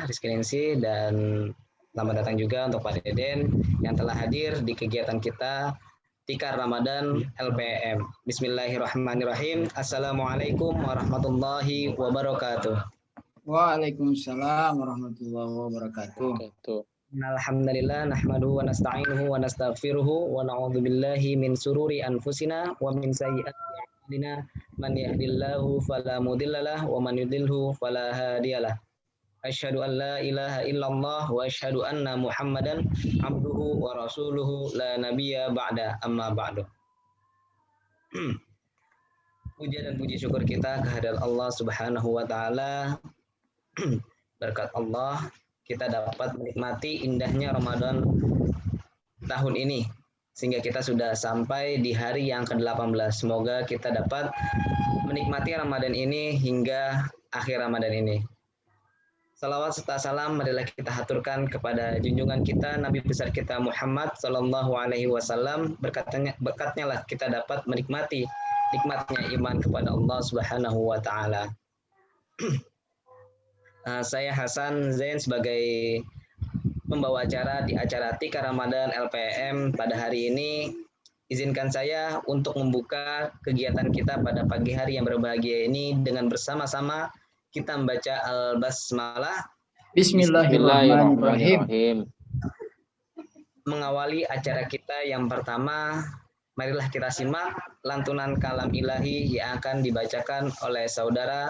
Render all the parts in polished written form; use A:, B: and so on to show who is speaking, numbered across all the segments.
A: Rizky Ningsi, dan selamat datang juga untuk Pak Deden yang telah hadir di kegiatan kita Tikar Ramadan LPM. Bismillahirrahmanirrahim. Assalamualaikum warahmatullahi wabarakatuh.
B: Waalaikumsalam warahmatullahi wabarakatuh.
A: Alhamdulillah nahmaduhu wa nasta'inuhu wa nastaghfiruhu wa na'udzu billahi min sururi anfusina wa min sayyiati a'malina man yahdihillahu fala mudhillalah wa man yudhlilhu fala hadiyalah. Asyhadu an la ilaha illallah wa asyhadu anna Muhammadan abduhu wa rasuluhu la nabiyya ba'da amma ba'du. Puja dan puji syukur kita kehadirat Allah Subhanahu wa taala. Berkat Allah kita dapat menikmati indahnya Ramadan tahun ini sehingga kita sudah sampai di hari yang ke-18. Semoga kita dapat menikmati Ramadan ini hingga akhir Ramadan ini. Salawat serta salam marilah kita haturkan kepada junjungan kita Nabi besar kita Muhammad sallallahu alaihi wasallam. Berkatnya lah kita dapat menikmati nikmatnya iman kepada Allah Subhanahu wa taala. Saya Hasan Zain sebagai pembawa acara di acara Tikar Ramadan LPM pada hari ini. Izinkan saya untuk membuka kegiatan kita pada pagi hari yang berbahagia ini dengan bersama-sama kita membaca Al-Basmalah.
B: Bismillahirrahmanirrahim.
A: Mengawali acara kita yang pertama, marilah kita simak lantunan kalam ilahi yang akan dibacakan oleh saudara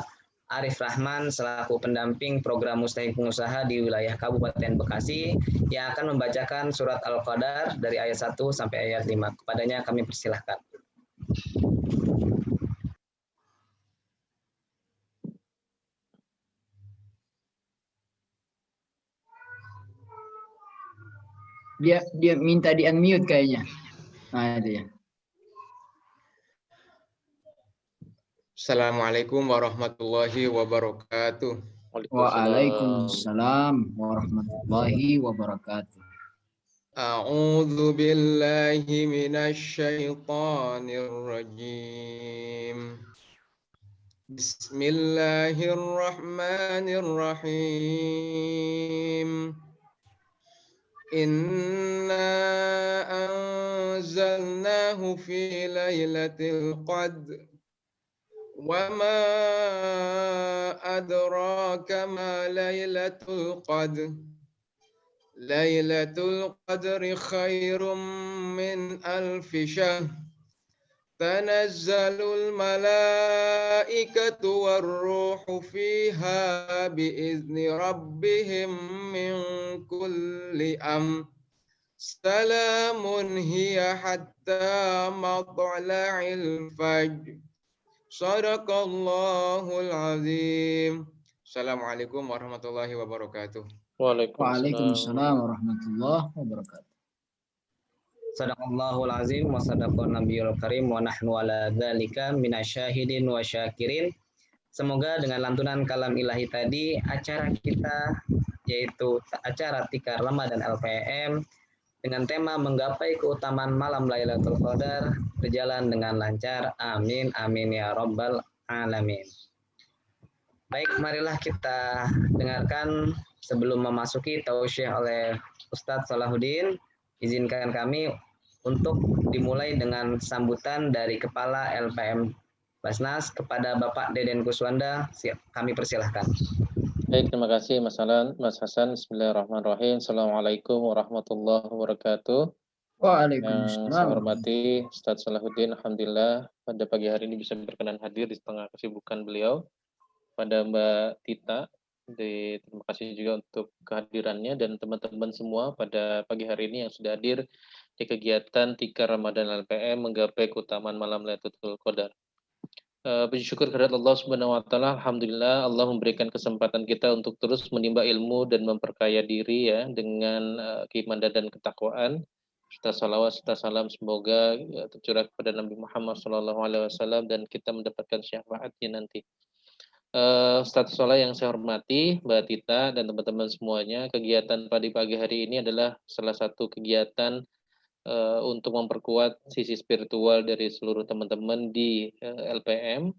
A: Arif Rahman selaku pendamping program Mustahik Pengusaha di wilayah Kabupaten Bekasi yang akan membacakan surat Al-Qadar dari ayat 1 sampai ayat 5. Kepadanya kami persilahkan.
B: Dia minta di unmute kayaknya. Nah, itu ya.
C: Assalamualaikum warahmatullahi wabarakatuh.
B: Waalaikumsalam warahmatullahi wabarakatuh.
C: A'udzu billahi minasy syaithanir rajim. Bismillahirrahmanirrahim. Inna anzalnahu fi lailatul qadr wa ma adraka ma lailatul qadr. Lailatul qadri khairum min alfi syahr. Tanazzalul malaikatu warruhu fiha biizni rabbihim min kulli amr. Salamun hiya hatta matla'il fajr. Shadaqallahul azim. Assalamualaikum warahmatullahi wabarakatuh.
B: Waalaikumsalam warahmatullahi wabarakatuh.
A: Sadaqallahul azim wa sadaqan nabiyul karim wa nahnu ala dzalika minasyahidin wa syakirin. Semoga dengan lantunan kalam ilahi tadi acara kita yaitu acara Tikar Ramadan LPM dengan tema menggapai keutamaan malam Lailatul Qadar berjalan dengan lancar. Amin amin ya rabbal alamin. Baik, marilah kita dengarkan sebelum memasuki tausyih oleh Ustadz Salahuddin. Izinkan kami untuk dimulai dengan sambutan dari Kepala LPM Basnas kepada Bapak Deden Kuswanda. Kami persilahkan.
D: Baik, terima kasih Mas Hasan. Bismillahirrahmanirrahim. Assalamualaikum warahmatullahi wabarakatuh.
B: Waalaikumsalam.
D: Yang saya hormati Ustadz Salahuddin, alhamdulillah pada pagi hari ini bisa berkenan hadir di tengah kesibukan beliau. Pada Mbak Tita, terima kasih juga untuk kehadirannya dan teman-teman semua pada pagi hari ini yang sudah hadir di kegiatan Tikar Ramadan LPM menggapai keutamaan malam Lailatul Qadar. Puji syukur kehadirat Allah Subhanahu wa taala. Alhamdulillah Allah memberikan kesempatan kita untuk terus menimba ilmu dan memperkaya diri ya dengan keimanan dan ketakwaan. Serta salawat serta salam semoga tercurah kepada Nabi Muhammad SAW dan kita mendapatkan syafaatnya nanti. Ustadz Sholah yang saya hormati, Mbak Tita dan teman-teman semuanya, kegiatan pada pagi hari ini adalah salah satu kegiatan untuk memperkuat sisi spiritual dari seluruh teman-teman di LPM.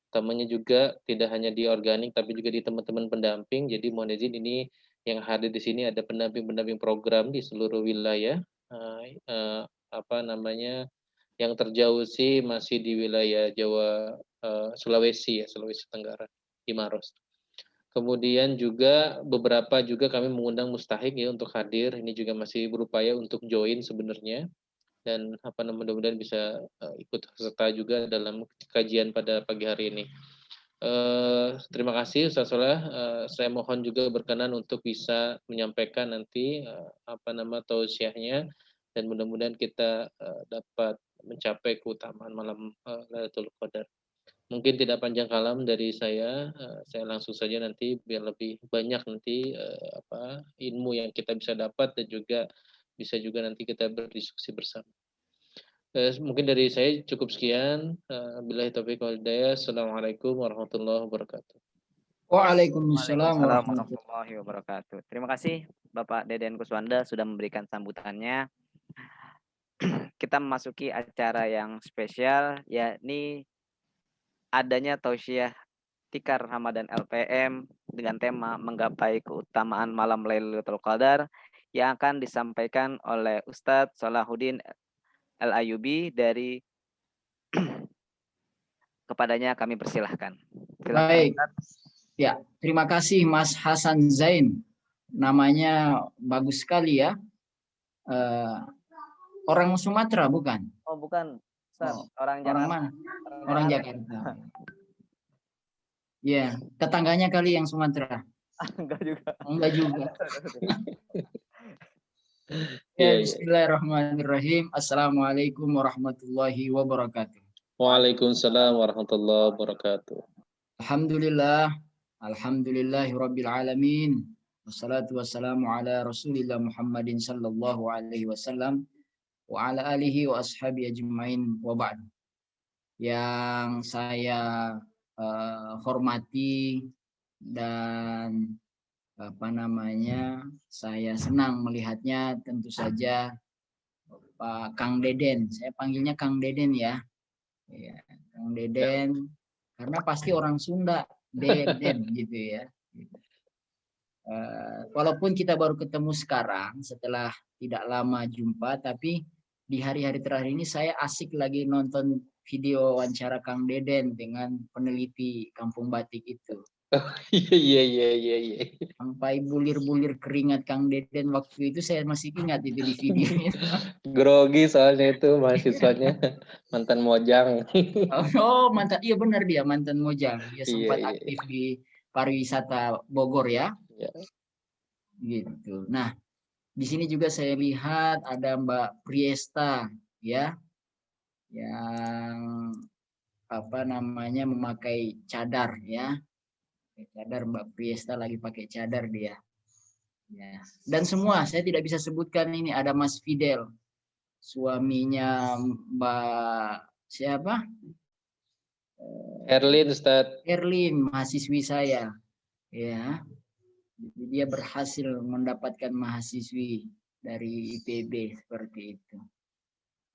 D: Utamanya juga tidak hanya di organik tapi juga di teman-teman pendamping. Jadi mohon izin ini yang hadir di sini ada pendamping-pendamping program di seluruh wilayah, yang terjauh sih masih di wilayah Jawa, Sulawesi ya, Sulawesi Tenggara, di Maros. Kemudian juga beberapa juga kami mengundang mustahik ya untuk hadir. Ini juga masih berupaya untuk join sebenarnya, dan mudah-mudahan bisa ikut serta juga dalam kajian pada pagi hari ini. Terima kasih Ustaz Soleh. Saya mohon juga berkenan untuk bisa menyampaikan nanti tausiahnya, dan mudah-mudahan kita dapat mencapai keutamaan malam Lailatul Qadar. Mungkin tidak panjang kalam dari saya langsung saja nanti biar lebih banyak nanti ilmu yang kita bisa dapat, dan juga bisa juga nanti kita berdiskusi bersama. Mungkin dari saya cukup sekian. Billahi taufiq wal hidayah. Assalamualaikum warahmatullahi wabarakatuh.
B: Waalaikumsalam
E: warahmatullahi wabarakatuh. Terima kasih Bapak Deden Kuswanda sudah memberikan sambutannya. Kita memasuki acara yang spesial, yakni adanya tausiah Tikar Ramadan LPM dengan tema menggapai keutamaan malam Lailatul Qadar yang akan disampaikan oleh Ustadz Salahuddin Al-Ayyubi dari kepadanya kami persilahkan. Silakan,
B: Baik.
E: Ustadz.
B: Ya, terima kasih Mas Hasan Zain. Namanya bagus sekali ya. Orang Sumatera bukan?
E: Oh bukan, Ustadz.
B: Oh,
E: Orang
B: orang
E: Jakarta.
B: mana? Orang Jakarta. Ya, tetangganya kali yang Sumatera.
E: Enggak juga.
B: Enggak juga. Ya, bismillahirrahmanirrahim. Assalamualaikum warahmatullahi wabarakatuh.
D: Waalaikumsalam warahmatullahi wabarakatuh.
B: Alhamdulillah. Alhamdulillahi rabbil alamin. Wassalatu wassalamu ala Rasulillah Muhammadin sallallahu alaihi wasallam wa ala alihi wa ashabi ajmain wa ba'd. Yang saya hormati dan saya senang melihatnya tentu saja Pak Kang Deden. Saya panggilnya Kang Deden ya. Ya, Kang Deden karena pasti orang Sunda Deden gitu ya. Walaupun kita baru ketemu sekarang setelah tidak lama jumpa, tapi di hari-hari terakhir ini saya asik lagi nonton video wawancara Kang Deden dengan peneliti Kampung Batik itu.
D: Iya.
B: Sampai bulir-bulir keringat Kang Deden waktu itu saya masih ingat itu di video itu.
D: Grogi soalnya itu mahasiswanya mantan Mojang.
B: Oh mantan, iya benar dia mantan Mojang. Dia sempat aktif di pariwisata Bogor ya.
D: Iya.
B: Gitu. Nah, di sini juga saya lihat ada Mbak Priesta ya, yang memakai cadar ya. Cadar Mbak Priesta lagi pakai cadar dia. Ya. Dan semua saya tidak bisa sebutkan ini, ada Mas Fidel, suaminya Mbak siapa?
D: Erlin Ustaz.
B: Erlin, mahasiswi saya. Ya. Jadi dia berhasil mendapatkan mahasiswi dari IPB seperti itu.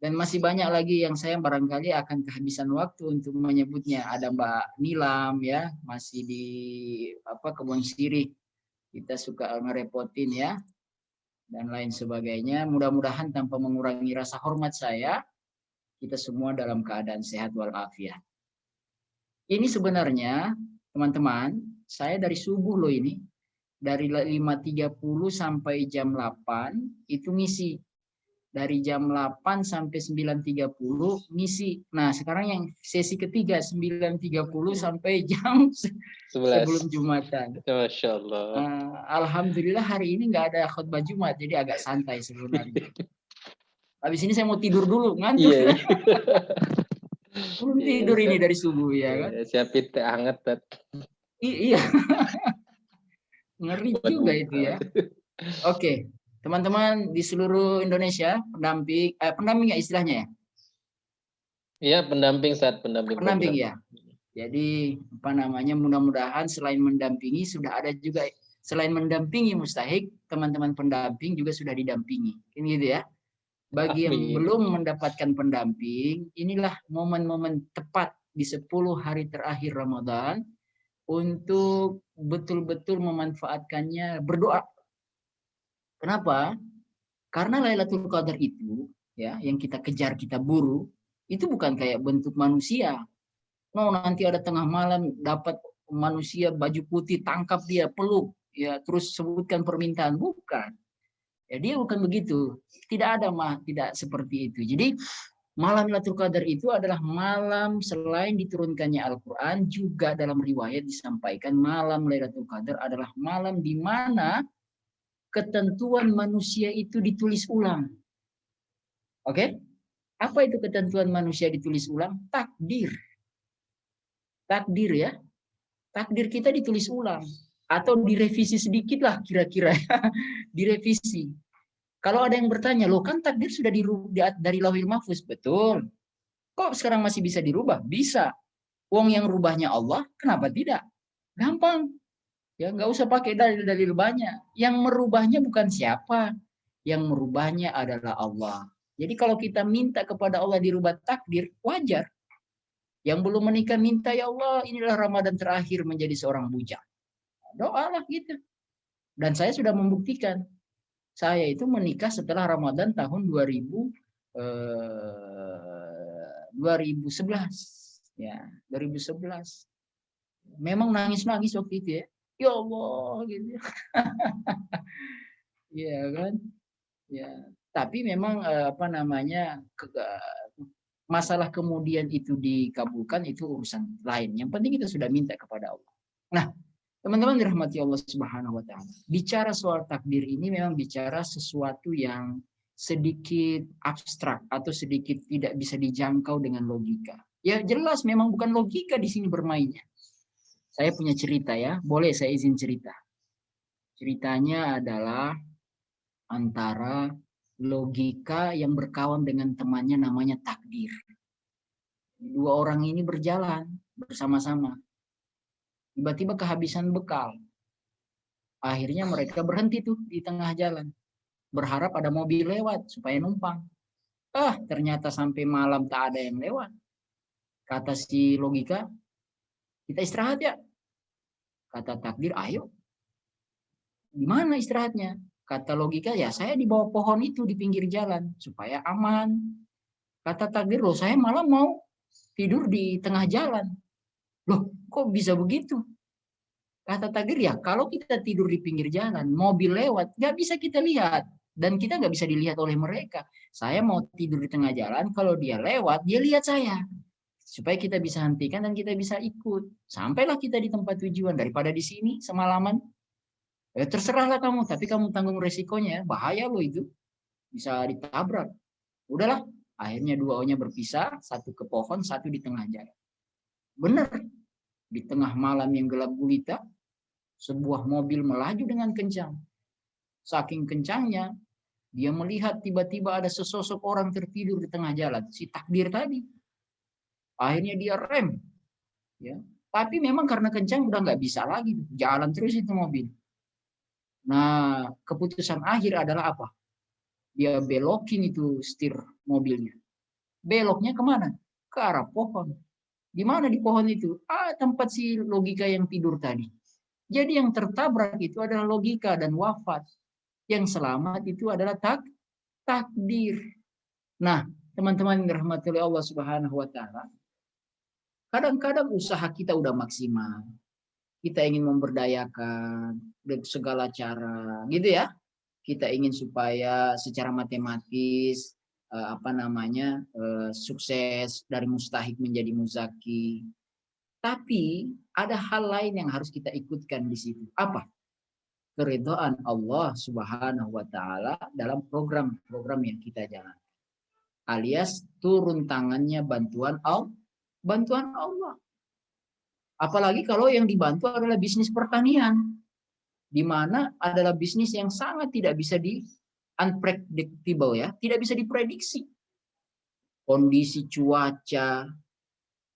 B: Dan masih banyak lagi yang saya barangkali akan kehabisan waktu untuk menyebutnya. Ada Mbak Nilam ya, masih di Kebun Sirih. Kita suka ngerepotin ya. Dan lain sebagainya. Mudah-mudahan tanpa mengurangi rasa hormat saya, kita semua dalam keadaan sehat walafiat. Ini sebenarnya teman-teman, saya dari subuh loh ini. Dari 5.30 sampai jam 8 itu ngisi. Dari jam 8 sampai 9.30 ngisi. Nah, sekarang yang sesi ketiga 9.30 sampai jam 11 sebelum Jumatan.
D: Masya Allah.
B: Alhamdulillah hari ini nggak ada khutbah Jumat, jadi agak santai sebenarnya. Habis ini saya mau tidur dulu, ngantuk.
D: Iya.
B: Belum tidur ini dari subuh ya kan.
D: Siapin teh hangat, Tat.
B: Iya. Ngeri juga itu ya. Oke. Teman-teman di seluruh Indonesia, pendamping ya istilahnya ya?
D: Iya, pendamping saat pendamping
B: ya. Jadi mudah-mudahan selain mendampingi sudah ada juga, selain mendampingi mustahik, teman-teman pendamping juga sudah didampingi. Ini gitu ya. Bagi yang belum mendapatkan pendamping, inilah momen-momen tepat di 10 hari terakhir Ramadan untuk betul-betul memanfaatkannya, berdoa Kenapa? Karena Lailatul Qadar itu ya yang kita kejar, kita buru, itu bukan kayak bentuk manusia. No, nanti ada tengah malam dapat manusia baju putih, tangkap dia, peluk, ya terus sebutkan permintaan, bukan. Ya dia bukan begitu. Tidak ada tidak seperti itu. Jadi malam Lailatul Qadar itu adalah malam selain diturunkannya Al-Qur'an, juga dalam riwayat disampaikan malam Lailatul Qadar adalah malam di mana ketentuan manusia itu ditulis ulang. Oke? Apa itu ketentuan manusia ditulis ulang? Takdir. Takdir ya. Takdir kita ditulis ulang. Atau direvisi sedikit lah kira-kira. Direvisi. Kalau ada yang bertanya, loh kan takdir sudah dirubah dari Lauhil Mahfuz. Betul. Kok sekarang masih bisa dirubah? Bisa. Wong yang rubahnya Allah, kenapa tidak? Gampang. Ya, nggak usah pakai dalil-dalil banyak. Yang merubahnya bukan siapa. Yang merubahnya adalah Allah. Jadi kalau kita minta kepada Allah dirubah takdir, wajar. Yang belum menikah minta, ya Allah, inilah Ramadan terakhir menjadi seorang bujang. Doalah gitu. Dan saya sudah membuktikan. Saya itu menikah setelah Ramadan tahun 2011. Ya, 2011. Memang nangis-nangis waktu itu ya. Ya Allah gitu. Iya kan? Ya, tapi memang masalah kemudian itu dikabulkan itu urusan lain. Yang penting kita sudah minta kepada Allah. Nah, teman-teman dirahmati Allah Subhanahu wa taala. Bicara soal takdir ini memang bicara sesuatu yang sedikit abstrak atau sedikit tidak bisa dijangkau dengan logika. Ya jelas memang bukan logika di sini bermainnya. Saya punya cerita ya, boleh saya izin cerita. Ceritanya adalah antara logika yang berkawan dengan temannya namanya takdir. Dua orang ini berjalan bersama-sama. Tiba-tiba kehabisan bekal. Akhirnya mereka berhenti tuh di tengah jalan. Berharap ada mobil lewat supaya numpang. Ternyata sampai malam tak ada yang lewat. Kata si logika, kita istirahat ya. Kata takdir, ayo. Di mana istirahatnya? Kata logika, ya saya di bawah pohon itu di pinggir jalan supaya aman. Kata takdir, loh saya malah mau tidur di tengah jalan. Loh kok bisa begitu? Kata takdir, ya kalau kita tidur di pinggir jalan, mobil lewat, nggak bisa kita lihat. Dan kita nggak bisa dilihat oleh mereka. Saya mau tidur di tengah jalan, kalau dia lewat, dia lihat saya. Supaya kita bisa hentikan dan kita bisa ikut. Sampailah kita di tempat tujuan. Daripada di sini semalaman. Terserahlah kamu, tapi kamu tanggung resikonya. Bahaya loh itu. Bisa ditabrak. Udahlah. Akhirnya duanya berpisah. Satu ke pohon, satu di tengah jalan. Benar. Di tengah malam yang gelap gulita, sebuah mobil melaju dengan kencang. Saking kencangnya, dia melihat tiba-tiba ada sesosok orang tertidur di tengah jalan. Si takdir tadi. Akhirnya dia rem. Ya. Tapi memang karena kencang udah nggak bisa lagi. Jalan terus itu mobil. Nah, keputusan akhir adalah apa? Dia belokin itu setir mobilnya. Beloknya kemana? Ke arah pohon. Di mana di pohon itu? Tempat si logika yang tidur tadi. Jadi yang tertabrak itu adalah logika dan wafat. Yang selamat itu adalah takdir. Nah, teman-teman yang dirahmati oleh Allah Subhanahu wa taala, kadang-kadang usaha kita udah maksimal. Kita ingin memberdayakan dengan segala cara, gitu ya. Kita ingin supaya secara matematis sukses dari mustahik menjadi muzaki. Tapi ada hal lain yang harus kita ikutkan di situ. Apa? Keridhaan Allah Subhanahu wa taala dalam program-program yang kita jalankan. Alias turun tangannya bantuan Allah. Apalagi kalau yang dibantu adalah bisnis pertanian, di mana adalah bisnis yang sangat tidak bisa unpredictable ya, tidak bisa diprediksi. Kondisi cuaca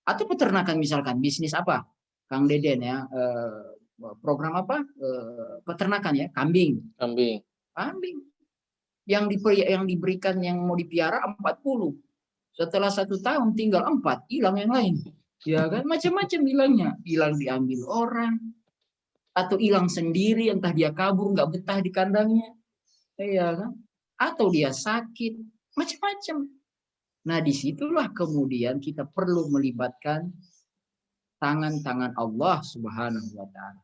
B: atau peternakan misalkan, bisnis apa? Kang Deden ya, program apa? Peternakan ya, kambing. Yang diberikan yang mau dipiara 40. Setelah 1 tahun tinggal 4, hilang yang lain. Ya kan, macam-macam hilangnya. Hilang diambil orang, atau hilang sendiri, entah dia kabur nggak betah di kandangnya. Iya kan? Atau dia sakit, macam-macam. Nah, disitulah kemudian kita perlu melibatkan tangan-tangan Allah Subhanahu wa Ta'ala.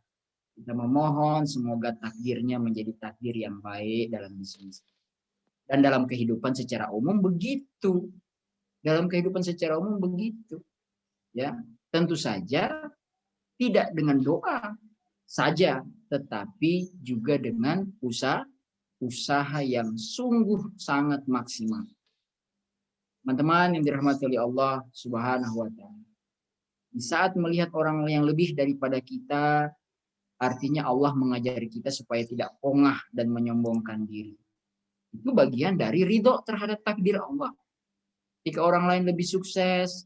B: Kita memohon semoga takdirnya menjadi takdir yang baik dalam bisnis. Dan dalam kehidupan secara umum begitu. Dalam kehidupan secara umum begitu. Ya, tentu saja tidak dengan doa saja, tetapi juga dengan usaha yang sungguh sangat maksimal. Teman-teman yang dirahmati oleh Allah Subhanahu wa Ta'ala. Di saat melihat orang yang lebih daripada kita, artinya Allah mengajari kita supaya tidak pongah dan menyombongkan diri. Itu bagian dari ridho terhadap takdir Allah. Ketika orang lain lebih sukses,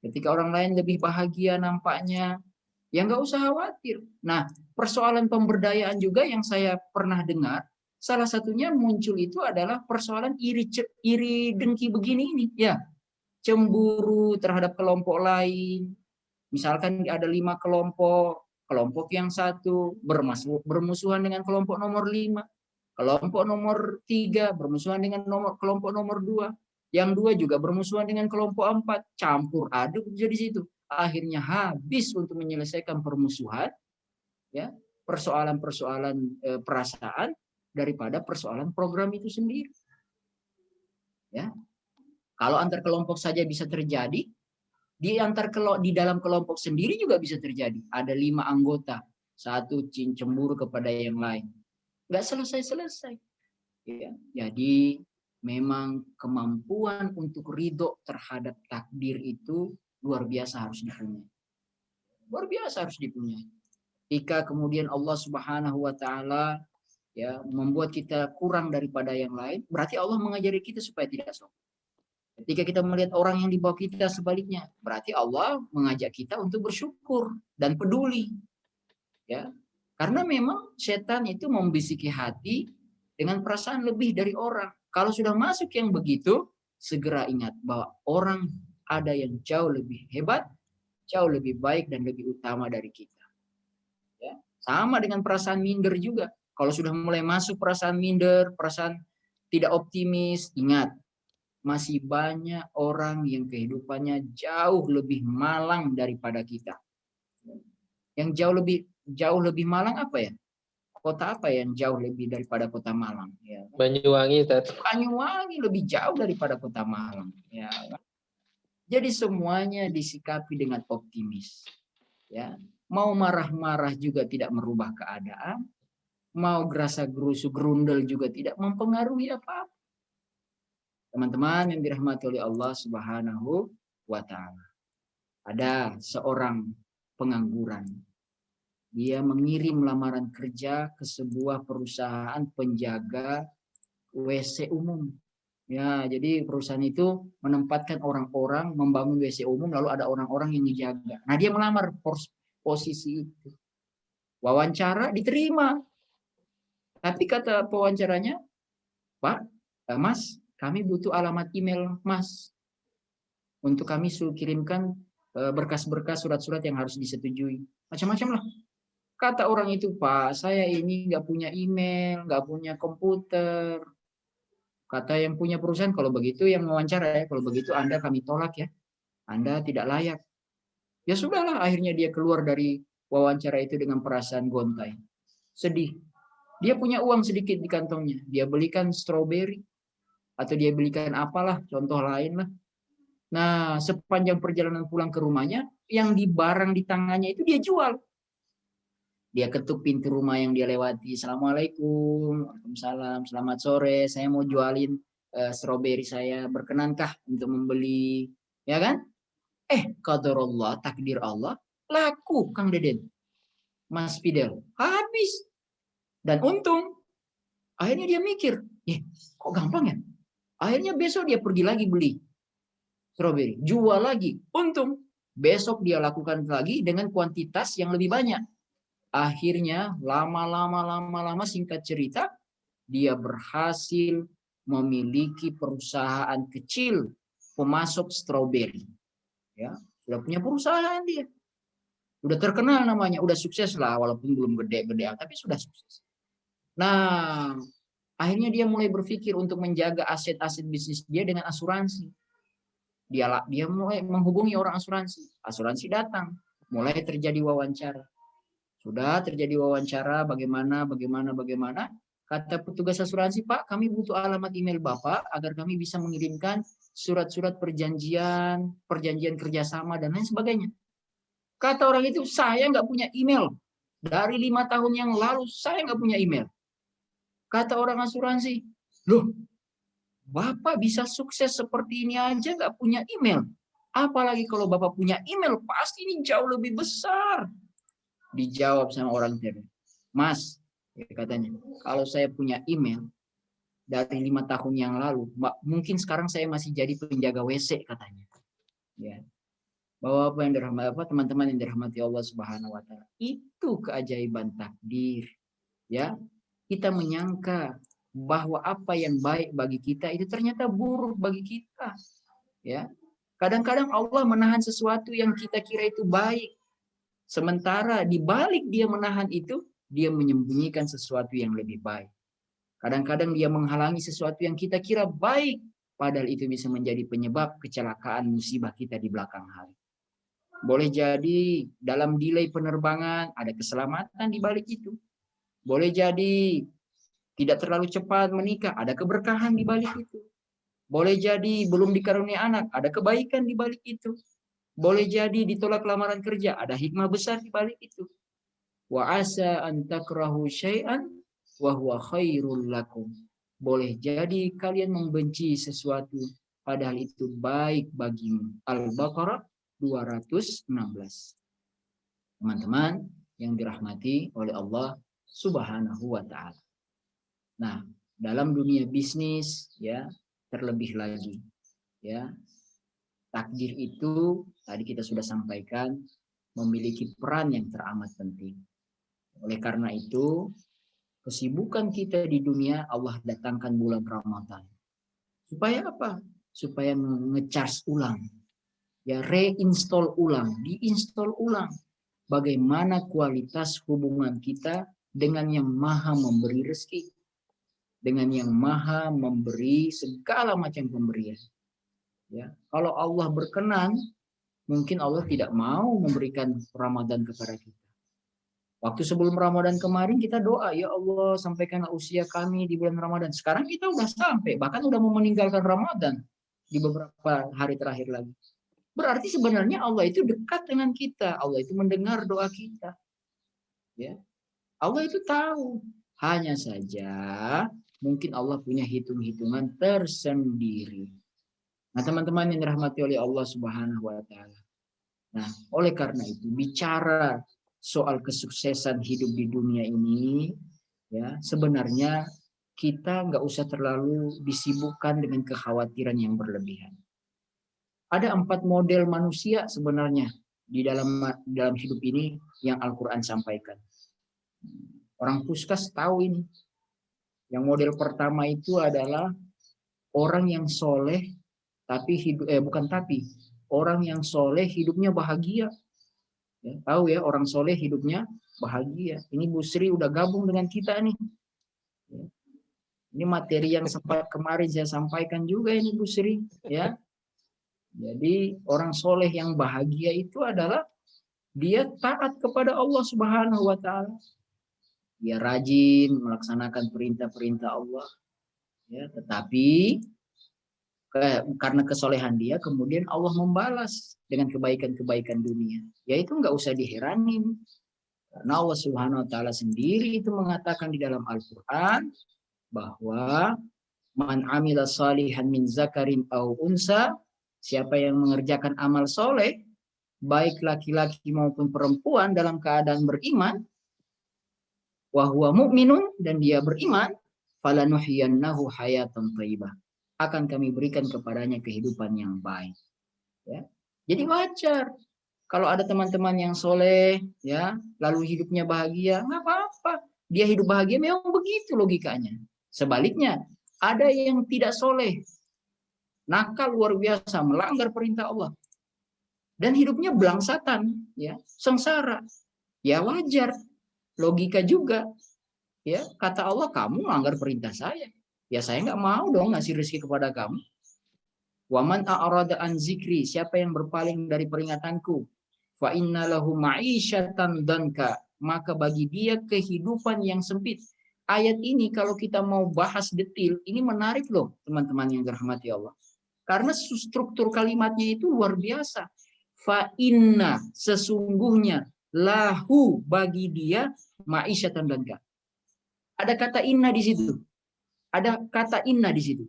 B: ketika orang lain lebih bahagia nampaknya, ya nggak usah khawatir. Nah, persoalan pemberdayaan juga yang saya pernah dengar, salah satunya muncul itu adalah persoalan iri dengki begini ini, ya, cemburu terhadap kelompok lain. Misalkan ada 5 kelompok, kelompok yang satu bermusuhan dengan kelompok nomor 5, kelompok nomor 3 bermusuhan dengan kelompok nomor 2, yang 2 juga bermusuhan dengan kelompok 4, campur aduk jadi situ. Akhirnya habis untuk menyelesaikan permusuhan, ya, persoalan-persoalan perasaan daripada persoalan program itu sendiri. Ya, kalau antar kelompok saja bisa terjadi, di dalam kelompok sendiri juga bisa terjadi. Ada 5 anggota, satu cemburu kepada yang lain, nggak selesai-selesai. Ya, jadi memang kemampuan untuk ridho terhadap takdir itu luar biasa harus dipunyai. Luar biasa harus dipunyai. Jika kemudian Allah Subhanahu wa Ta'ala, ya, membuat kita kurang daripada yang lain, berarti Allah mengajari kita supaya tidak sombong. Ketika kita melihat orang yang di bawah kita sebaliknya, berarti Allah mengajak kita untuk bersyukur dan peduli. Ya. Karena memang setan itu membisiki hati dengan perasaan lebih dari orang. Kalau sudah masuk yang begitu, segera ingat bahwa orang ada yang jauh lebih hebat, jauh lebih baik dan lebih utama dari kita. Ya. Sama dengan perasaan minder juga. Kalau sudah mulai masuk perasaan minder, perasaan tidak optimis, ingat, masih banyak orang yang kehidupannya jauh lebih malang daripada kita. Yang jauh lebih malang apa ya? Kota apa yang jauh lebih daripada kota Malang? Ya.
D: Banyuwangi, Tat.
B: Banyuwangi lebih jauh daripada kota Malang. Ya. Jadi semuanya disikapi dengan optimis. Ya. Mau marah-marah juga tidak merubah keadaan. Mau gerasa gerusu gerundel juga tidak mempengaruhi apa-apa. Teman-teman yang dirahmati oleh Allah Subhanahu wa Ta'ala. Ada seorang pengangguran. Dia mengirim lamaran kerja ke sebuah perusahaan penjaga WC umum. Ya, jadi perusahaan itu menempatkan orang-orang membangun WC umum, lalu ada orang-orang yang menjaga. Nah, dia melamar posisi itu. Wawancara diterima. Tapi kata pewawancaranya, Pak, Mas, kami butuh alamat email Mas. Untuk kami kirimkan berkas-berkas surat-surat yang harus disetujui. Macam-macam lah. Kata orang itu, Pak, saya ini nggak punya email, nggak punya komputer. Kata yang punya perusahaan, kalau begitu yang wawancara ya, kalau begitu Anda kami tolak ya. Anda tidak layak. Ya sudahlah, akhirnya dia keluar dari wawancara itu dengan perasaan gontai. Sedih. Dia punya uang sedikit di kantongnya. Dia belikan stroberi. Atau dia belikan apalah, contoh lain lah. Nah, sepanjang perjalanan pulang ke rumahnya, yang di barang di tangannya itu dia jual. Dia ketuk pintu rumah yang dia lewati. Assalamualaikum, waalaikumsalam, selamat sore, saya mau jualin stroberi saya, berkenankah untuk membeli? Ya kan? Qadarullah, takdir Allah, laku Kang Deden. Mas Fidel, habis. Dan untung. Akhirnya dia mikir, kok gampang ya? Akhirnya besok dia pergi lagi beli stroberi, jual lagi, untung. Besok dia lakukan lagi dengan kuantitas yang lebih banyak. Akhirnya lama-lama singkat cerita, dia berhasil memiliki perusahaan kecil pemasok stroberi. Ya, sudah punya perusahaan dia. Udah terkenal namanya, udah sukses lah walaupun belum gede-gede, tapi sudah sukses. Nah, Akhirnya dia mulai berpikir untuk menjaga aset-aset bisnis dia dengan asuransi. Dia mulai menghubungi orang asuransi. Asuransi datang, mulai terjadi wawancara. Sudah terjadi wawancara, bagaimana. Kata petugas asuransi, Pak, kami butuh alamat email Bapak agar kami bisa mengirimkan surat-surat perjanjian kerjasama dan lain sebagainya. Kata orang itu, saya nggak punya email. Dari 5 tahun yang lalu, saya nggak punya email. Kata orang asuransi, loh, Bapak bisa sukses seperti ini aja nggak punya email. Apalagi kalau Bapak punya email, pasti ini jauh lebih besar. Dijawab sama orang itu, Mas, katanya, kalau saya punya email dari 5 tahun yang lalu, mungkin sekarang saya masih jadi penjaga WC, katanya. Ya. Bahwa apa yang dirahmati, teman-teman yang dirahmati Allah Subhanahu wa taala, itu keajaiban takdir. Ya, kita menyangka bahwa apa yang baik bagi kita itu ternyata buruk bagi kita. Ya, kadang-kadang Allah menahan sesuatu yang kita kira itu baik, sementara di balik dia menahan itu, dia menyembunyikan sesuatu yang lebih baik. Kadang-kadang dia menghalangi sesuatu yang kita kira baik, padahal itu bisa menjadi penyebab kecelakaan musibah kita di belakang hari. Boleh jadi dalam delay penerbangan ada keselamatan di balik itu. Boleh jadi tidak terlalu cepat menikah, ada keberkahan di balik itu. Boleh jadi belum dikaruniai anak, ada kebaikan di balik itu. Boleh jadi ditolak lamaran kerja, ada hikmah besar di balik itu. Wa asa an takrahu syai'an wa huwa khairul lakum. Boleh jadi kalian membenci sesuatu, padahal itu baik bagimu. Al-Baqarah 216. Teman-teman yang dirahmati oleh Allah Subhanahu wa taala. Nah, dalam dunia bisnis ya, terlebih lagi ya, takdir itu tadi kita sudah sampaikan memiliki peran yang teramat penting. Oleh karena itu, kesibukan kita di dunia Allah datangkan bulan Ramadan. Supaya apa? Supaya nge-charge ulang. Ya, reinstall ulang, diinstal ulang. Bagaimana kualitas hubungan kita dengan yang Maha memberi rezeki, dengan yang Maha memberi segala macam pemberian. Ya, kalau Allah berkenan, mungkin Allah tidak mau memberikan Ramadan kepada kita. Waktu sebelum Ramadan kemarin kita doa, ya Allah sampaikanlah usia kami di bulan Ramadan. Sekarang kita udah sampai, bahkan udah mau meninggalkan Ramadan di beberapa hari terakhir lagi. Berarti sebenarnya Allah itu dekat dengan kita. Allah itu mendengar doa kita. Ya, Allah itu tahu. Hanya saja mungkin Allah punya hitung-hitungan tersendiri. Nah, teman-teman yang dirahmati oleh Allah Subhanahu wa taala. Nah, oleh karena itu bicara soal kesuksesan hidup di dunia ini, ya, sebenarnya kita nggak usah terlalu disibukkan dengan kekhawatiran yang berlebihan. Ada 4 model manusia sebenarnya di dalam hidup ini yang Al-Quran sampaikan. Orang Puskas tahu ini. Yang model pertama itu adalah orang yang soleh, orang yang soleh hidupnya bahagia. Ya, tahu ya, orang soleh hidupnya bahagia. Ini Bu Sri udah gabung dengan kita nih. Ya. Ini materi yang sempat kemarin saya sampaikan juga ini Bu Sri. Ya. Jadi orang soleh yang bahagia itu adalah dia taat kepada Allah Subhanahu wa taala. Dia rajin melaksanakan perintah-perintah Allah. Ya, tetapi karena kesolehan dia, kemudian Allah membalas dengan kebaikan-kebaikan dunia. Yaitu nggak usah diheranin. Karena Allah Subhanahu wa taala sendiri itu mengatakan di dalam Al-Qur'an bahwa man amila salihan min zakarin au unsa, siapa yang mengerjakan amal soleh, baik laki-laki maupun perempuan dalam keadaan beriman, wa huwa mu'minun, dan dia beriman, falanuhyiyannahu hayatan thayyibah, akan kami berikan kepadanya kehidupan yang baik. Ya. Jadi wajar kalau ada teman-teman yang soleh, ya, lalu hidupnya bahagia, nggak apa-apa. Dia hidup bahagia, memang begitu logikanya. Sebaliknya, ada yang tidak soleh, nakal luar biasa, melanggar perintah Allah, dan hidupnya belangsatan, ya, sengsara. Ya wajar, logika juga. Ya, kata Allah, kamu melanggar perintah saya. Ya saya nggak mau dong ngasih rezeki kepada kamu. Waman a'rada an zikri, siapa yang berpaling dari peringatanku, fa inna lahu ma'isyatan danka, maka bagi dia kehidupan yang sempit. Ayat ini kalau kita mau bahas detail, ini menarik loh teman-teman yang dirahmati Allah. Karena struktur kalimatnya itu luar biasa. Fa inna, sesungguhnya, lahu, bagi dia, ma'isyatan danka. Ada kata inna di situ. Ada kata inna di situ.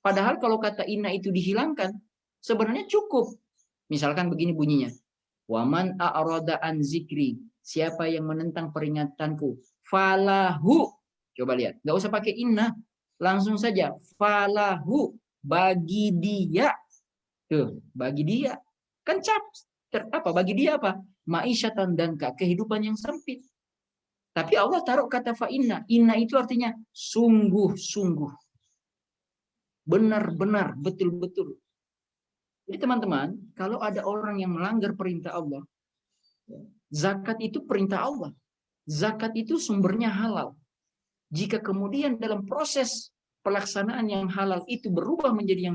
B: Padahal kalau kata inna itu dihilangkan, sebenarnya cukup. Misalkan begini bunyinya. Waman a'rada an zikri. Siapa yang menentang peringatanku. Falahu. Coba lihat. Nggak usah pakai inna. Langsung saja. Falahu. Bagi dia. Tuh, bagi dia. Kan apa? Bagi dia apa? Ma'isyatan danka. Kehidupan yang sempit. Tapi Allah taruh kata fa'inna. Inna itu artinya sungguh-sungguh. Benar-benar, betul-betul. Jadi teman-teman, kalau ada orang yang melanggar perintah Allah, zakat itu perintah Allah. Zakat itu sumbernya halal. Jika kemudian dalam proses pelaksanaan yang halal itu berubah menjadi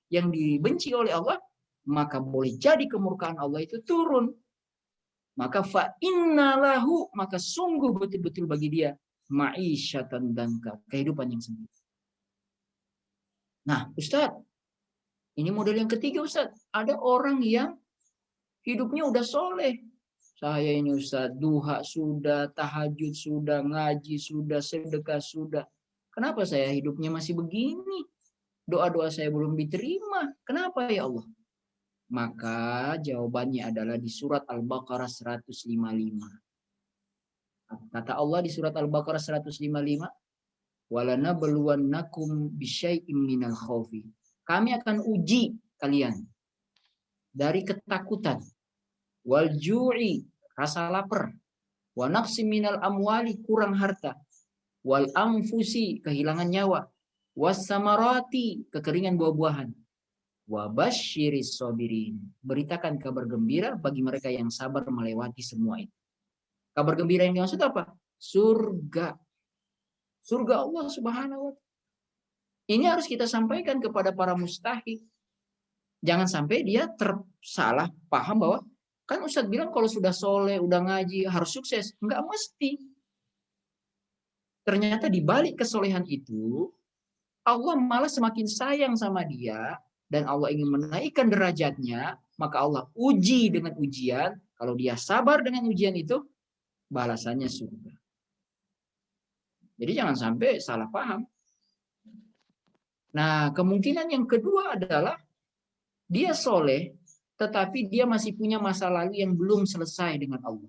B: yang dibenci oleh Allah, maka boleh jadi kemurkaan Allah itu turun. Maka fa innalahu, maka sungguh betul-betul bagi dia ma'isyatan danka, kehidupan yang sempit. Nah, Ustadz, ini model yang ketiga, Ustadz. Ada orang yang hidupnya udah soleh. Saya ini Ustadz, duha sudah, tahajud sudah, ngaji sudah, sedekah sudah. Kenapa saya hidupnya masih begini? Doa-doa saya belum diterima. Kenapa ya Allah? Maka jawabannya adalah di surat Al-Baqarah 155. Kata Allah di surat Al-Baqarah 155, "Walanabluwannakum bisyai'im minal khaufi." Kami akan uji kalian dari ketakutan, wal ju'i, rasa lapar, wa naqsi minal amwali, kurang harta, wal anfusi, kehilangan nyawa, was samarati, kekeringan buah-buahan. Wa basyiris sabirin, beritakan kabar gembira bagi mereka yang sabar melewati semua itu. Kabar gembira yang dimaksud apa? Surga. Surga Allah Subhanahu wa ta'ala. Ini harus kita sampaikan kepada para mustahik. Jangan sampai dia tersalah paham bahwa kan Ustadz bilang kalau sudah soleh, udah ngaji harus sukses. Enggak mesti. Ternyata di balik kesolehan itu Allah malah semakin sayang sama dia. Dan Allah ingin menaikkan derajatnya, maka Allah uji dengan ujian. Kalau dia sabar dengan ujian itu, balasannya surga. Jadi jangan sampai salah paham. Nah, kemungkinan yang kedua adalah dia soleh, tetapi dia masih punya masa lalu yang belum selesai dengan Allah.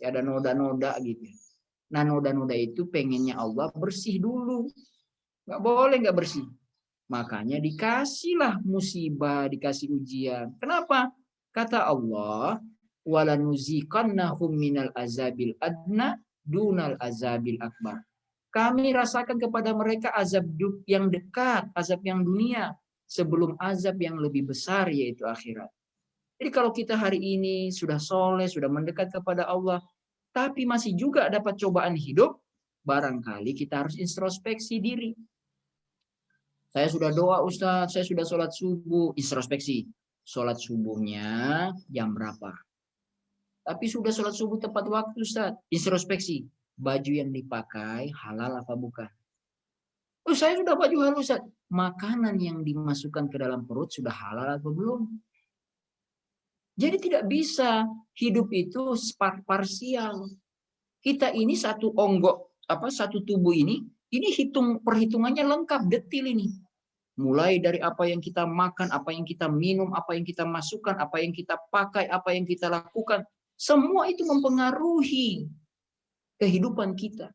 B: Ada noda-noda gitu. Nah, noda-noda itu pengennya Allah bersih dulu. Nggak boleh nggak bersih. Makanya dikasihlah musibah, dikasih ujian. Kenapa? Kata Allah, "Walanuziqannahum minal azabil adna dunal azabil akbar." Kami rasakan kepada mereka azab yang dekat, azab yang dunia, sebelum azab yang lebih besar, yaitu akhirat. Jadi kalau kita hari ini sudah soleh, sudah mendekat kepada Allah, tapi masih juga dapat cobaan hidup, barangkali kita harus introspeksi diri. Saya sudah doa Ustadz, saya sudah sholat subuh, introspeksi. Sholat subuhnya jam berapa? Tapi sudah sholat subuh tepat waktu Ustadz, introspeksi. Baju yang dipakai halal apa bukan? Oh, saya sudah baju halal Ustadz. Makanan yang dimasukkan ke dalam perut sudah halal atau belum? Jadi tidak bisa hidup itu parsial. Kita ini satu satu tubuh ini perhitungannya lengkap, detil ini. Mulai dari apa yang kita makan, apa yang kita minum, apa yang kita masukkan, apa yang kita pakai, apa yang kita lakukan. Semua itu mempengaruhi kehidupan kita.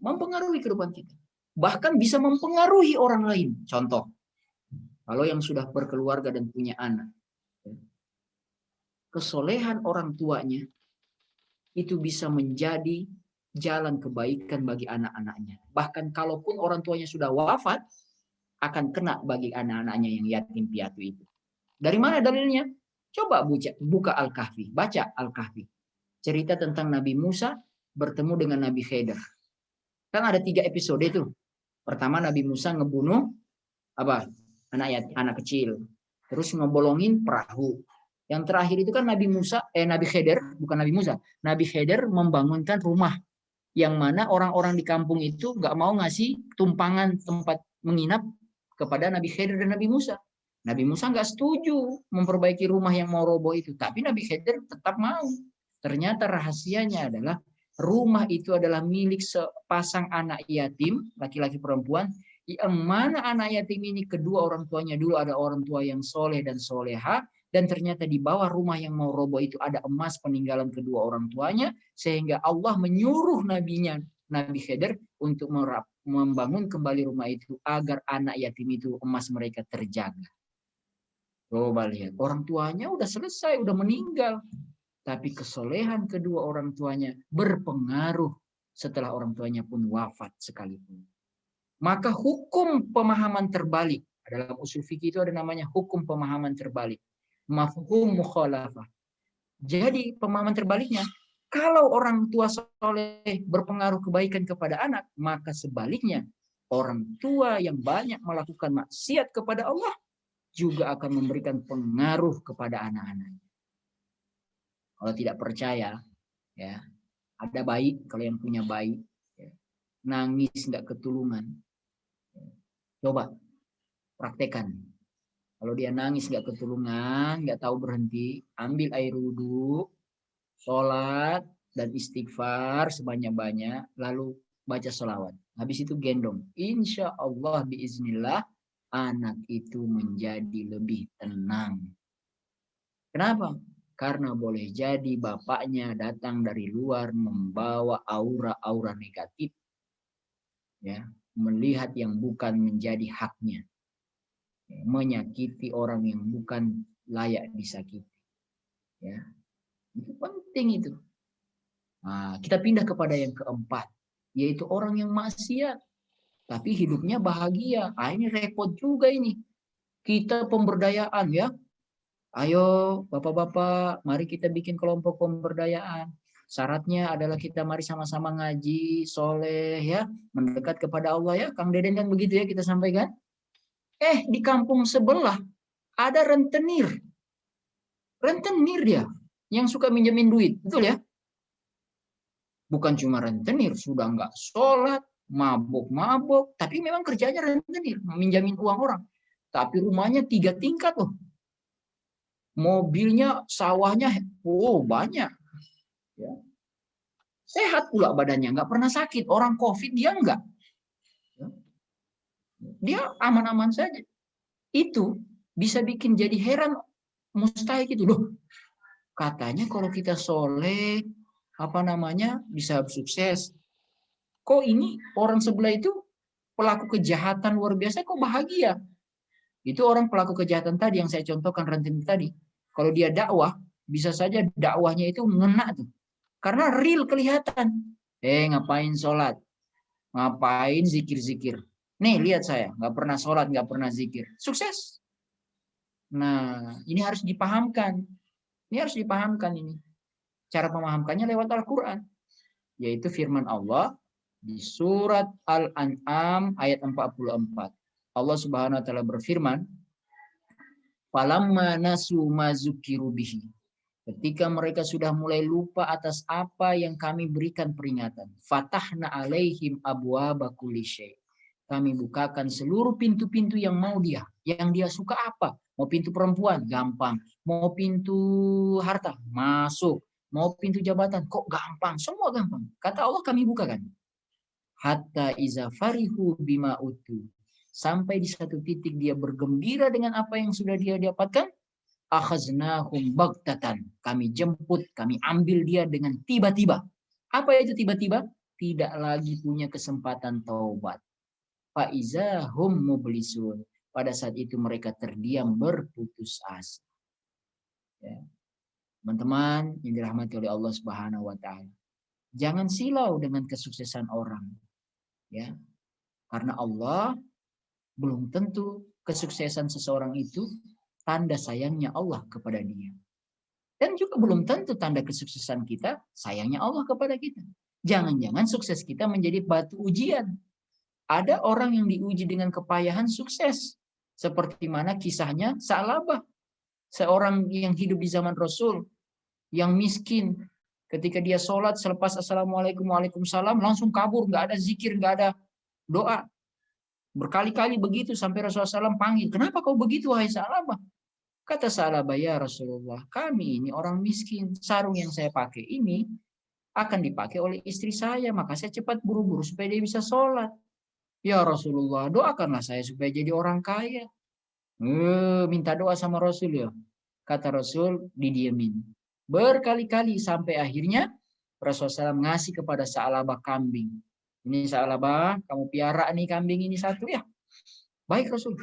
B: Mempengaruhi kehidupan kita. Bahkan bisa mempengaruhi orang lain. Contoh, kalau yang sudah berkeluarga dan punya anak. Kesolehan orang tuanya itu bisa menjadi jalan kebaikan bagi anak-anaknya. Bahkan kalaupun orang tuanya sudah wafat, akan kena bagi anak-anaknya yang yatim piatu itu. Dari mana dalilnya? Coba buka Al-Kahfi, baca Al-Kahfi. Cerita tentang Nabi Musa bertemu dengan Nabi Khidir. Kan ada 3 episode itu. Pertama Nabi Musa ngebunuh apa? Anak kecil. Terus ngebolongin perahu. Yang terakhir itu kan Nabi Khidir, bukan Nabi Musa. Nabi Khidir membangunkan rumah yang mana orang-orang di kampung itu nggak mau ngasih tumpangan tempat menginap kepada Nabi Khidir dan Nabi Musa. Nabi Musa nggak setuju memperbaiki rumah yang mau roboh itu, tapi Nabi Khidir tetap mau. Ternyata rahasianya adalah rumah itu adalah milik sepasang anak yatim, laki-laki perempuan, yang mana anak yatim ini kedua orang tuanya dulu ada orang tua yang soleh dan soleha, dan ternyata di bawah rumah yang mau roboh itu ada emas peninggalan kedua orang tuanya, sehingga Allah menyuruh Nabi Khidir untuk membangun kembali rumah itu agar anak yatim itu emas mereka terjaga. Coba lihat, orang tuanya udah selesai, udah meninggal. Tapi kesolehan kedua orang tuanya berpengaruh setelah orang tuanya pun wafat sekalipun. Maka hukum pemahaman terbalik, dalam usul fikih itu ada namanya hukum pemahaman terbalik. Mafhum mukhalafah. Jadi pemahaman terbaliknya, kalau orang tua soleh berpengaruh kebaikan kepada anak, maka sebaliknya orang tua yang banyak melakukan maksiat kepada Allah juga akan memberikan pengaruh kepada anak-anaknya. Kalau tidak percaya, ya ada bayi, kalau yang punya bayi, ya, nangis nggak ketulungan, coba praktekan. Kalau dia nangis nggak ketulungan, nggak tahu berhenti, ambil air wudhu, sholat dan istighfar sebanyak-banyak, lalu baca sholawat. Habis itu gendong. Insya Allah biiznillah anak itu menjadi lebih tenang. Kenapa? Karena boleh jadi bapaknya datang dari luar membawa aura-aura negatif, ya, melihat yang bukan menjadi haknya, menyakiti orang yang bukan layak disakiti, ya, itu penting itu. Nah, kita pindah kepada yang keempat, yaitu orang yang maksiat tapi hidupnya bahagia. Ah, ini repot juga ini. Kita pemberdayaan, ya. Ayo bapak-bapak, mari kita bikin kelompok pemberdayaan. Syaratnya adalah kita mari sama-sama ngaji, soleh, ya, mendekat kepada Allah, ya. Kang Deden kan begitu, ya, kita sampaikan. Di kampung sebelah ada rentenir. Rentenir dia yang suka minjemin duit, betul ya? Bukan cuma rentenir, sudah nggak sholat, mabuk-mabuk, tapi memang kerjanya rentenir, minjamin uang orang. Tapi rumahnya 3 tingkat loh. Mobilnya, sawahnya, banyak. Ya. Sehat pula badannya, nggak pernah sakit. Orang COVID dia nggak. Ya. Dia aman-aman saja. Itu bisa bikin jadi heran, mustahil gitu loh. Katanya kalau kita soleh, bisa sukses. Kok ini orang sebelah itu pelaku kejahatan luar biasa, kok bahagia? Itu orang pelaku kejahatan tadi yang saya contohkan rentenir tadi. Kalau dia dakwah, bisa saja dakwahnya itu ngena tuh. Karena real kelihatan. Ngapain sholat? Ngapain zikir-zikir? Nih, lihat saya. Nggak pernah sholat, nggak pernah zikir. Sukses. Nah, ini harus dipahamkan. Ini. Cara memahamkannya lewat Al-Quran. Yaitu firman Allah di surat Al-An'am ayat 44. Allah Subhanahu wa taala berfirman, "Falamma nasu ma zukiru bihi." Ketika mereka sudah mulai lupa atas apa yang kami berikan peringatan, fatahna alaihim abwaaba kulli syai'. Kami bukakan seluruh pintu-pintu yang mau dia, yang dia suka apa? Mau pintu perempuan, gampang. Mau pintu harta, masuk. Mau pintu jabatan, kok gampang? Semua gampang. Kata Allah kami bukakan. Hatta iza farihu bima utu. Sampai di satu titik dia bergembira dengan apa yang sudah dia dapatkan. Akhaznahum baghtatan. Kami jemput, kami ambil dia dengan tiba-tiba. Apa itu tiba-tiba? Tidak lagi punya kesempatan taubat. Faizahum mublisun. Pada saat itu mereka terdiam berputus asa. Ya. Teman-teman yang dirahmati oleh Allah Subhanahu wa taala. Jangan silau dengan kesuksesan orang. Ya. Karena Allah belum tentu kesuksesan seseorang itu tanda sayangnya Allah kepada dia. Dan juga belum tentu tanda kesuksesan kita sayangnya Allah kepada kita. Jangan-jangan sukses kita menjadi batu ujian. Ada orang yang diuji dengan kepayahan sukses. Seperti mana kisahnya Sa'labah. Seorang yang hidup di zaman Rasul. Yang miskin. Ketika dia sholat, selepas Assalamualaikum Waalaikumsalam, langsung kabur. Nggak ada zikir, nggak ada doa. Berkali-kali begitu sampai Rasulullah SAW panggil. Kenapa kau begitu, wahai Sa'labah? Kata Sa'labah, ya Rasulullah, kami ini orang miskin. Sarung yang saya pakai ini akan dipakai oleh istri saya. Maka saya cepat buru-buru supaya dia bisa sholat. Ya Rasulullah, doakanlah saya supaya jadi orang kaya. Minta doa sama Rasul ya. Kata Rasul, didiemin. Berkali-kali sampai akhirnya Rasulullah SAW ngasih kepada Sa'labah kambing. Ini Sa'labah, kamu piara nih kambing ini satu ya. Baik Rasul.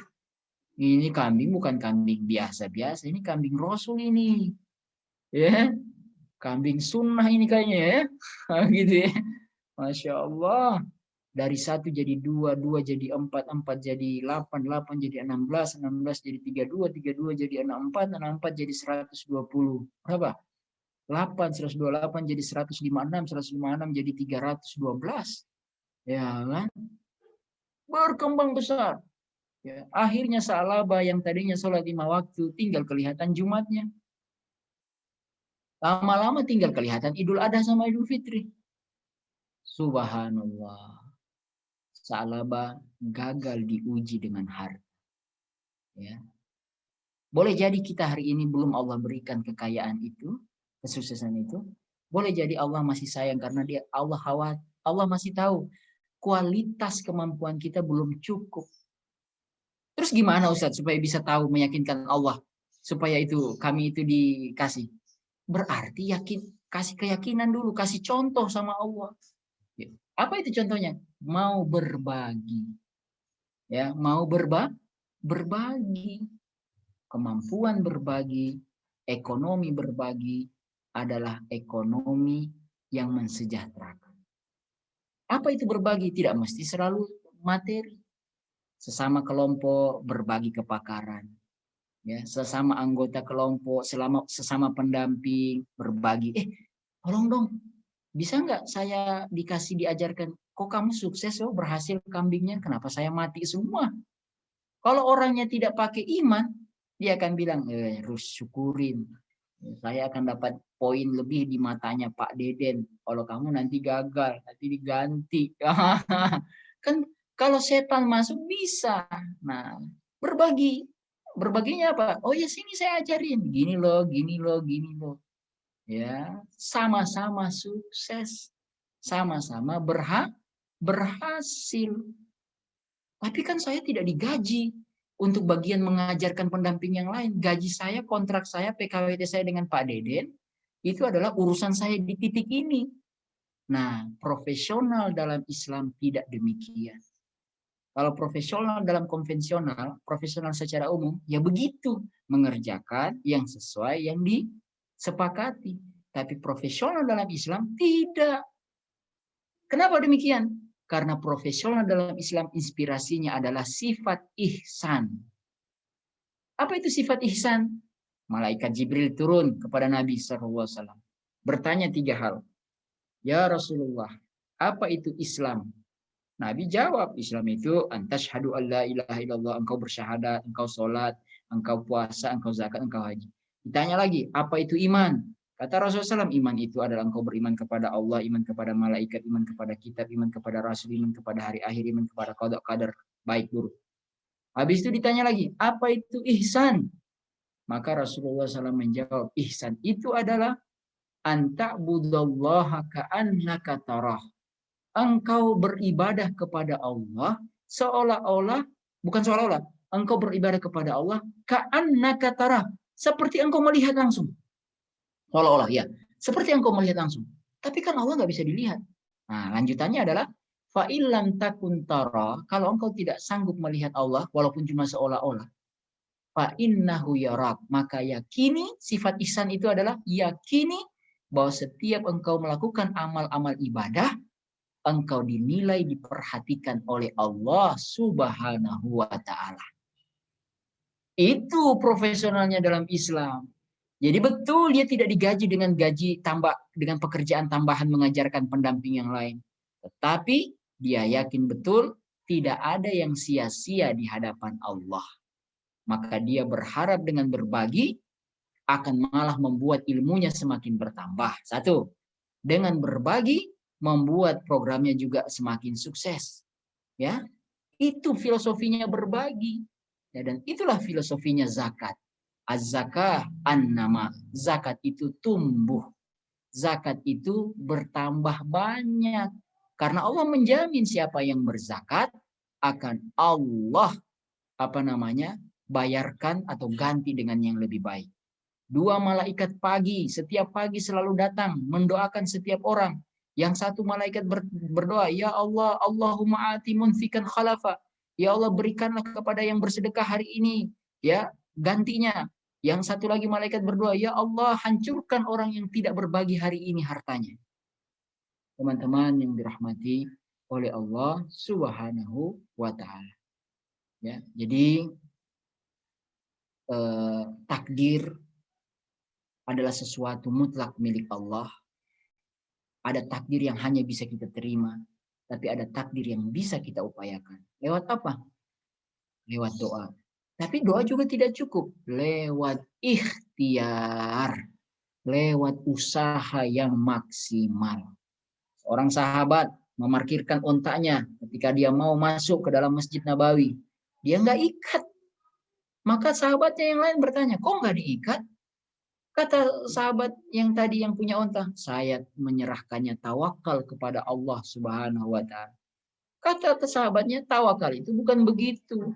B: Ini kambing bukan kambing biasa-biasa, ini kambing Rasul ini. Ya. Kambing sunnah ini kayaknya ya. Gitu ya. Masya Allah. Dari 1 jadi 2, 2 jadi 4, 4 jadi 8, 8 jadi 16, 16 jadi 32, 32 jadi 64, 64 jadi 120. Berapa? 8, 128 jadi 156, 156 jadi 312. Ya kan? Berkembang besar. Ya, akhirnya Sa'labah yang tadinya sholat 5 waktu tinggal kelihatan Jumatnya. Lama-lama tinggal kelihatan Idul Adha sama Idul Fitri. Subhanallah. Sa'labah gagal diuji dengan harta. Ya. Boleh jadi kita hari ini belum Allah berikan kekayaan itu, kesuksesan itu. Boleh jadi Allah masih sayang karena Allah masih tahu kualitas kemampuan kita belum cukup. Terus gimana Ustadz supaya bisa tahu meyakinkan Allah supaya itu kami itu dikasih? Berarti kasih keyakinan dulu, kasih contoh sama Allah. Apa itu contohnya? Mau berbagi. Ya, mau berbagi. Kemampuan berbagi, ekonomi berbagi adalah ekonomi yang mensejahterakan. Apa itu berbagi? Tidak mesti selalu materi. Sesama kelompok berbagi kepakaran. Ya, sesama anggota kelompok, sesama pendamping berbagi. Tolong dong, bisa nggak saya diajarkan? Kok kamu sukses loh, berhasil kambingnya? Kenapa saya mati semua? Kalau orangnya tidak pakai iman, dia akan bilang, harus syukurin. Saya akan dapat poin lebih di matanya Pak Deden. Kalau kamu nanti gagal, nanti diganti. Kan kalau setan masuk bisa. Nah, berbagi. Berbaginya apa? Oh ya sini saya ajarin. Gini loh, gini loh, gini loh. Ya, sama-sama sukses. Sama-sama berhasil. Tapi kan saya tidak digaji untuk bagian mengajarkan pendamping yang lain. Gaji saya, kontrak saya, PKWT saya dengan Pak Deden, itu adalah urusan saya di titik ini. Nah, profesional dalam Islam tidak demikian. Kalau profesional dalam konvensional, profesional secara umum, ya begitu. Mengerjakan yang sesuai yang disepakati. Tapi profesional dalam Islam tidak. Kenapa demikian? Karena profesional dalam Islam inspirasinya adalah sifat ihsan. Apa itu sifat ihsan? Malaikat Jibril turun kepada Nabi SAW. Bertanya 3 hal. Ya Rasulullah, apa itu Islam? Nabi jawab, Islam itu antashhadu an la ilaha illallah, engkau bersyahadat, engkau sholat, engkau puasa, engkau zakat, engkau haji. Ditanya lagi, apa itu iman? Kata Rasulullah SAW, iman itu adalah engkau beriman kepada Allah, iman kepada malaikat, iman kepada kitab, iman kepada rasul, iman kepada hari akhir, iman kepada qada qadar, baik buruk. Habis itu ditanya lagi, apa itu ihsan? Maka Rasulullah SAW menjawab, ihsan itu adalah anta'budallaha ka'annaka tarah. Engkau beribadah kepada Allah seolah-olah, bukan seolah-olah, engkau beribadah kepada Allah ka'annaka tarah, seperti engkau melihat langsung. Seolah-olah ya, seperti engkau melihat langsung. Tapi kan Allah nggak bisa dilihat. Nah, lanjutannya adalah fa illam takun tara, kalau engkau tidak sanggup melihat Allah walaupun cuma seolah-olah, fa innahu yarak, maka yakini, sifat ihsan itu adalah yakini bahwa setiap engkau melakukan amal-amal ibadah, engkau dinilai, diperhatikan oleh Allah Subhanahu wa ta'ala. Itu profesionalnya dalam Islam. Jadi betul dia tidak digaji dengan gaji tambah, dengan pekerjaan tambahan mengajarkan pendamping yang lain. Tetapi dia yakin betul tidak ada yang sia-sia di hadapan Allah. Maka dia berharap dengan berbagi akan malah membuat ilmunya semakin bertambah. Satu, dengan berbagi membuat programnya juga semakin sukses. Ya, itu filosofinya berbagi. Ya, dan itulah filosofinya zakat. Az-zakah an-nama. Zakat itu tumbuh. Zakat itu bertambah banyak. Karena Allah menjamin siapa yang berzakat akan Allah bayarkan atau ganti dengan yang lebih baik. 2 malaikat pagi, setiap pagi selalu datang mendoakan setiap orang. Yang satu malaikat berdoa, ya Allah, Allahumma ati munfikan khalafa. Ya Allah, berikanlah kepada yang bersedekah hari ini, ya, gantinya. Yang satu lagi malaikat berdoa, ya Allah, hancurkan orang yang tidak berbagi hari ini hartanya. Teman-teman yang dirahmati oleh Allah Subhanahu wa taala. Ya, jadi takdir adalah sesuatu mutlak milik Allah. Ada takdir yang hanya bisa kita terima, tapi ada takdir yang bisa kita upayakan. Lewat apa? Lewat doa. Tapi doa juga tidak cukup. Lewat ikhtiar. Lewat usaha yang maksimal. Seorang sahabat memarkirkan ontanya ketika dia mau masuk ke dalam Masjid Nabawi. Dia nggak ikat. Maka sahabatnya yang lain bertanya, kok nggak diikat? Kata sahabat yang tadi yang punya onta, saya menyerahkannya tawakal kepada Allah Subhanahu wa taala. Kata sahabatnya, tawakal itu bukan begitu.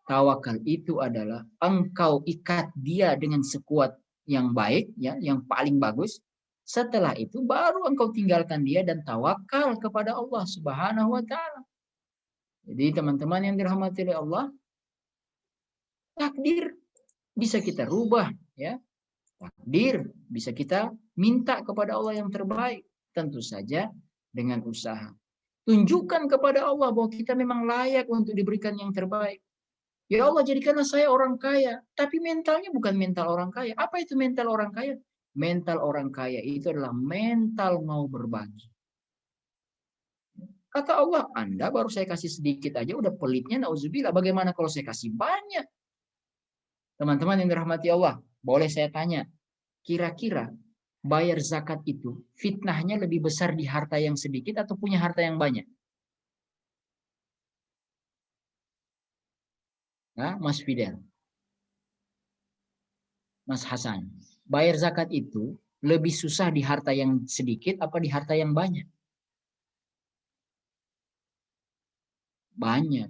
B: Tawakal itu adalah engkau ikat dia dengan sekuat yang baik, ya, yang paling bagus. Setelah itu baru engkau tinggalkan dia dan tawakal kepada Allah Subhanahu wa taala. Jadi teman-teman yang dirahmati oleh Allah, takdir bisa kita rubah, ya. Takdir bisa kita minta kepada Allah yang terbaik. Tentu saja dengan usaha. Tunjukkan kepada Allah bahwa kita memang layak untuk diberikan yang terbaik. Ya Allah, jadikanlah saya orang kaya. Tapi mentalnya bukan mental orang kaya. Apa itu mental orang kaya? Mental orang kaya itu adalah mental mau berbagi. Kata Allah, Anda baru saya kasih sedikit aja udah pelitnya, nauzubillah. Bagaimana kalau saya kasih banyak? Teman-teman yang dirahmati Allah, boleh saya tanya, kira-kira bayar zakat itu fitnahnya lebih besar di harta yang sedikit atau punya harta yang banyak? Nah, Mas Fidel, Mas Hasan, bayar zakat itu lebih susah di harta yang sedikit apa di harta yang banyak? Banyak.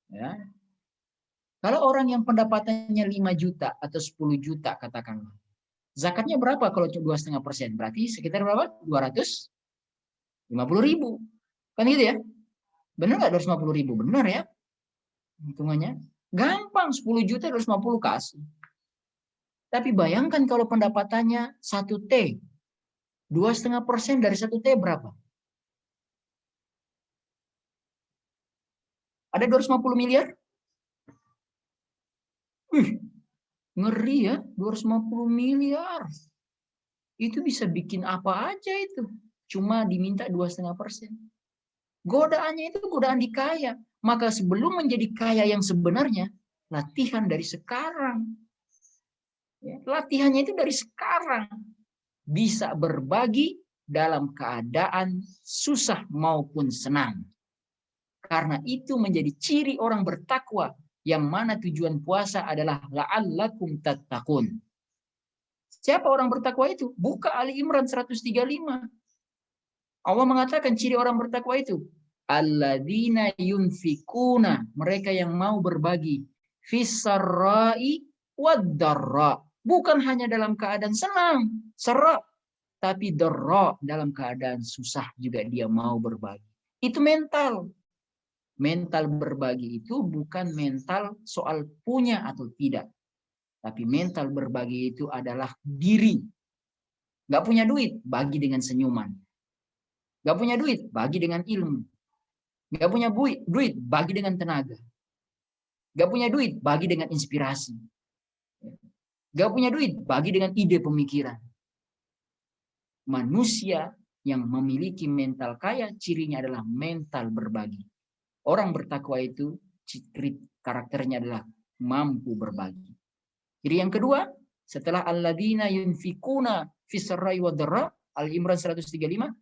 B: Ya. Kalau orang yang pendapatannya 5 juta atau 10 juta katakanlah, zakatnya berapa kalau 2,5%? Berarti sekitar berapa? 250.000. Kan gitu ya? Benar nggak 250.000? Benar ya? Hitungannya. Gampang, 10 juta 250 kasih. Tapi bayangkan kalau pendapatannya 1T. 2,5% dari 1T berapa? Ada 250 miliar? Ngeri ya, 250 miliar. Itu bisa bikin apa aja itu. Cuma diminta 2,5%. Godaannya itu godaan dikaya. Maka sebelum menjadi kaya yang sebenarnya, latihan dari sekarang. Ya, latihannya itu dari sekarang. Bisa berbagi dalam keadaan susah maupun senang. Karena itu menjadi ciri orang bertakwa. Yang mana tujuan puasa adalah la'allakum tattaqun. Siapa orang bertakwa itu? Buka Ali Imran 135. Allah mengatakan ciri orang bertakwa itu. Alladzina yunfikuna. Mereka yang mau berbagi. Fissarra'i waddarra. Bukan hanya dalam keadaan senang, serak. Tapi darra, dalam keadaan susah juga dia mau berbagi. Itu mental. Mental berbagi itu bukan mental soal punya atau tidak. Tapi mental berbagi itu adalah diri. Gak punya duit, bagi dengan senyuman. Gak punya duit, bagi dengan ilmu. Gak punya duit, bagi dengan tenaga. Gak punya duit, bagi dengan inspirasi. Gak punya duit, bagi dengan ide pemikiran. Manusia yang memiliki mental kaya, cirinya adalah mental berbagi. Orang bertakwa itu, ciri karakternya adalah mampu berbagi. Jadi yang kedua, setelah alladzina yunfikuna fisarrai wa dharra, Al-Imran 135,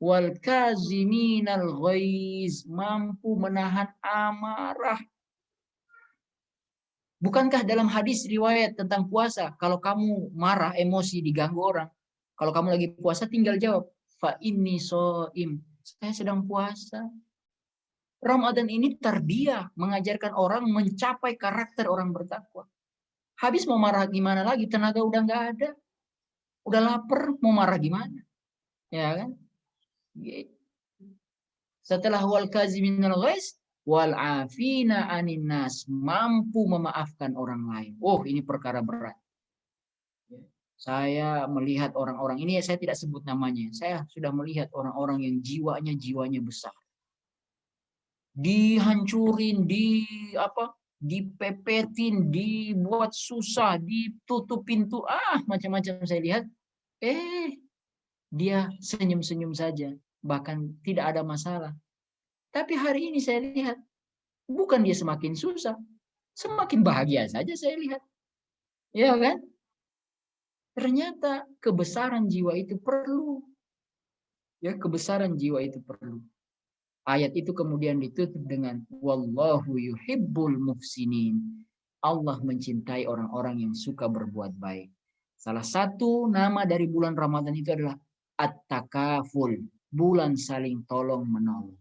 B: wal kaziminal ghaiz, mampu menahan amarah. Bukankah dalam hadis riwayat tentang puasa, kalau kamu marah, emosi, diganggu orang, kalau kamu lagi puasa tinggal jawab, fa inni shaim, saya sedang puasa. Ramadan ini terbiah mengajarkan orang mencapai karakter orang bertakwa. Habis mau marah gimana lagi, tenaga udah nggak ada. Udah lapar, mau marah gimana? Ya kan? Setelah wal kaziminal ghaiz wal afina anin nas, mampu memaafkan orang lain. Oh, ini perkara berat. Saya melihat orang-orang ini, saya tidak sebut namanya. Saya sudah melihat orang-orang yang jiwanya besar. Dihancurin, dipepetin, dibuat susah, ditutup pintu, macam-macam saya lihat. Dia senyum-senyum saja, bahkan tidak ada masalah. Tapi hari ini saya lihat, bukan dia semakin susah, semakin bahagia saja saya lihat. Ya kan? Ternyata kebesaran jiwa itu perlu. Ya, kebesaran jiwa itu perlu. Ayat itu kemudian ditutup dengan wallahu yuhibbul muhsinin. Allah mencintai orang-orang yang suka berbuat baik. Salah satu nama dari bulan Ramadan itu adalah At-Takaful, bulan saling tolong menolong.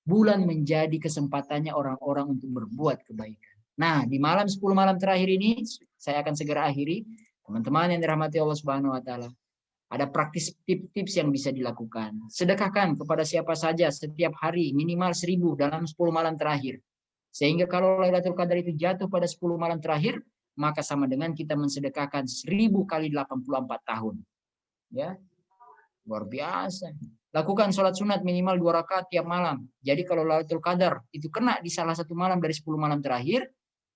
B: Bulan menjadi kesempatannya orang-orang untuk berbuat kebaikan. Nah, di malam 10 malam terakhir ini, saya akan segera akhiri. Teman-teman yang dirahmati Allah Subhanahu wa taala, ada praktis tips yang bisa dilakukan. Sedekahkan kepada siapa saja setiap hari minimal 1.000 dalam 10 malam terakhir. Sehingga kalau Lailatul Qadar itu jatuh pada 10 malam terakhir, maka sama dengan kita mensedekahkan 1.000 kali 84 tahun. Ya, luar biasa. Lakukan sholat sunat minimal 2 rakaat tiap malam. Jadi kalau Lailatul Qadar itu kena di salah satu malam dari 10 malam terakhir,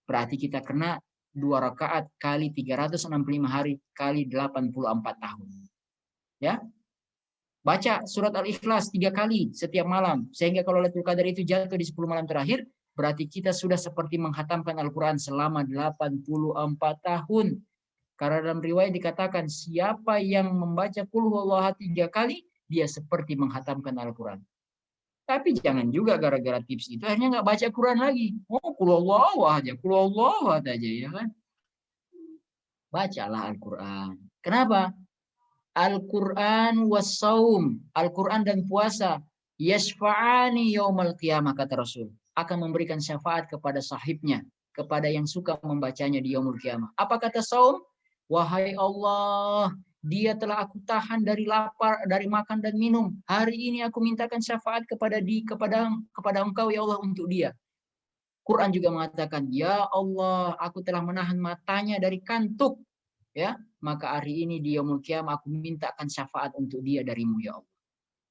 B: berarti kita kena 2 rakaat kali 365 hari kali 84 tahun. Ya. Baca surat Al-Ikhlas 3 kali setiap malam. Sehingga kalau Lailatul Qadar itu jatuh di 10 malam terakhir, berarti kita sudah seperti menghatamkan Al-Quran selama 84 tahun. Karena dalam riwayat dikatakan, siapa yang membaca Qul huwallahu 3 kali, dia seperti menghatamkan Al-Quran. Tapi jangan juga gara-gara tips itu akhirnya nggak baca Quran lagi. Oh, Qul huwallahu aja, Qul huwallahu aja, ya kan? Bacalah Al-Quran. Kenapa? Al-Quran was-saum, Al-Quran dan puasa, yashfa'ani yaumal qiyamah, kata Rasul, akan memberikan syafaat kepada sahibnya, kepada yang suka membacanya di yaumul qiyamah. Apa kata saum? Wahai Allah, dia telah aku tahan dari lapar, dari makan dan minum. Hari ini aku mintakan syafaat kepada engkau ya Allah untuk dia. Quran juga mengatakan, ya Allah, aku telah menahan matanya dari kantuk. Ya, maka hari ini di yaumul qiyamah aku mintakan syafaat untuk dia darimu ya Allah.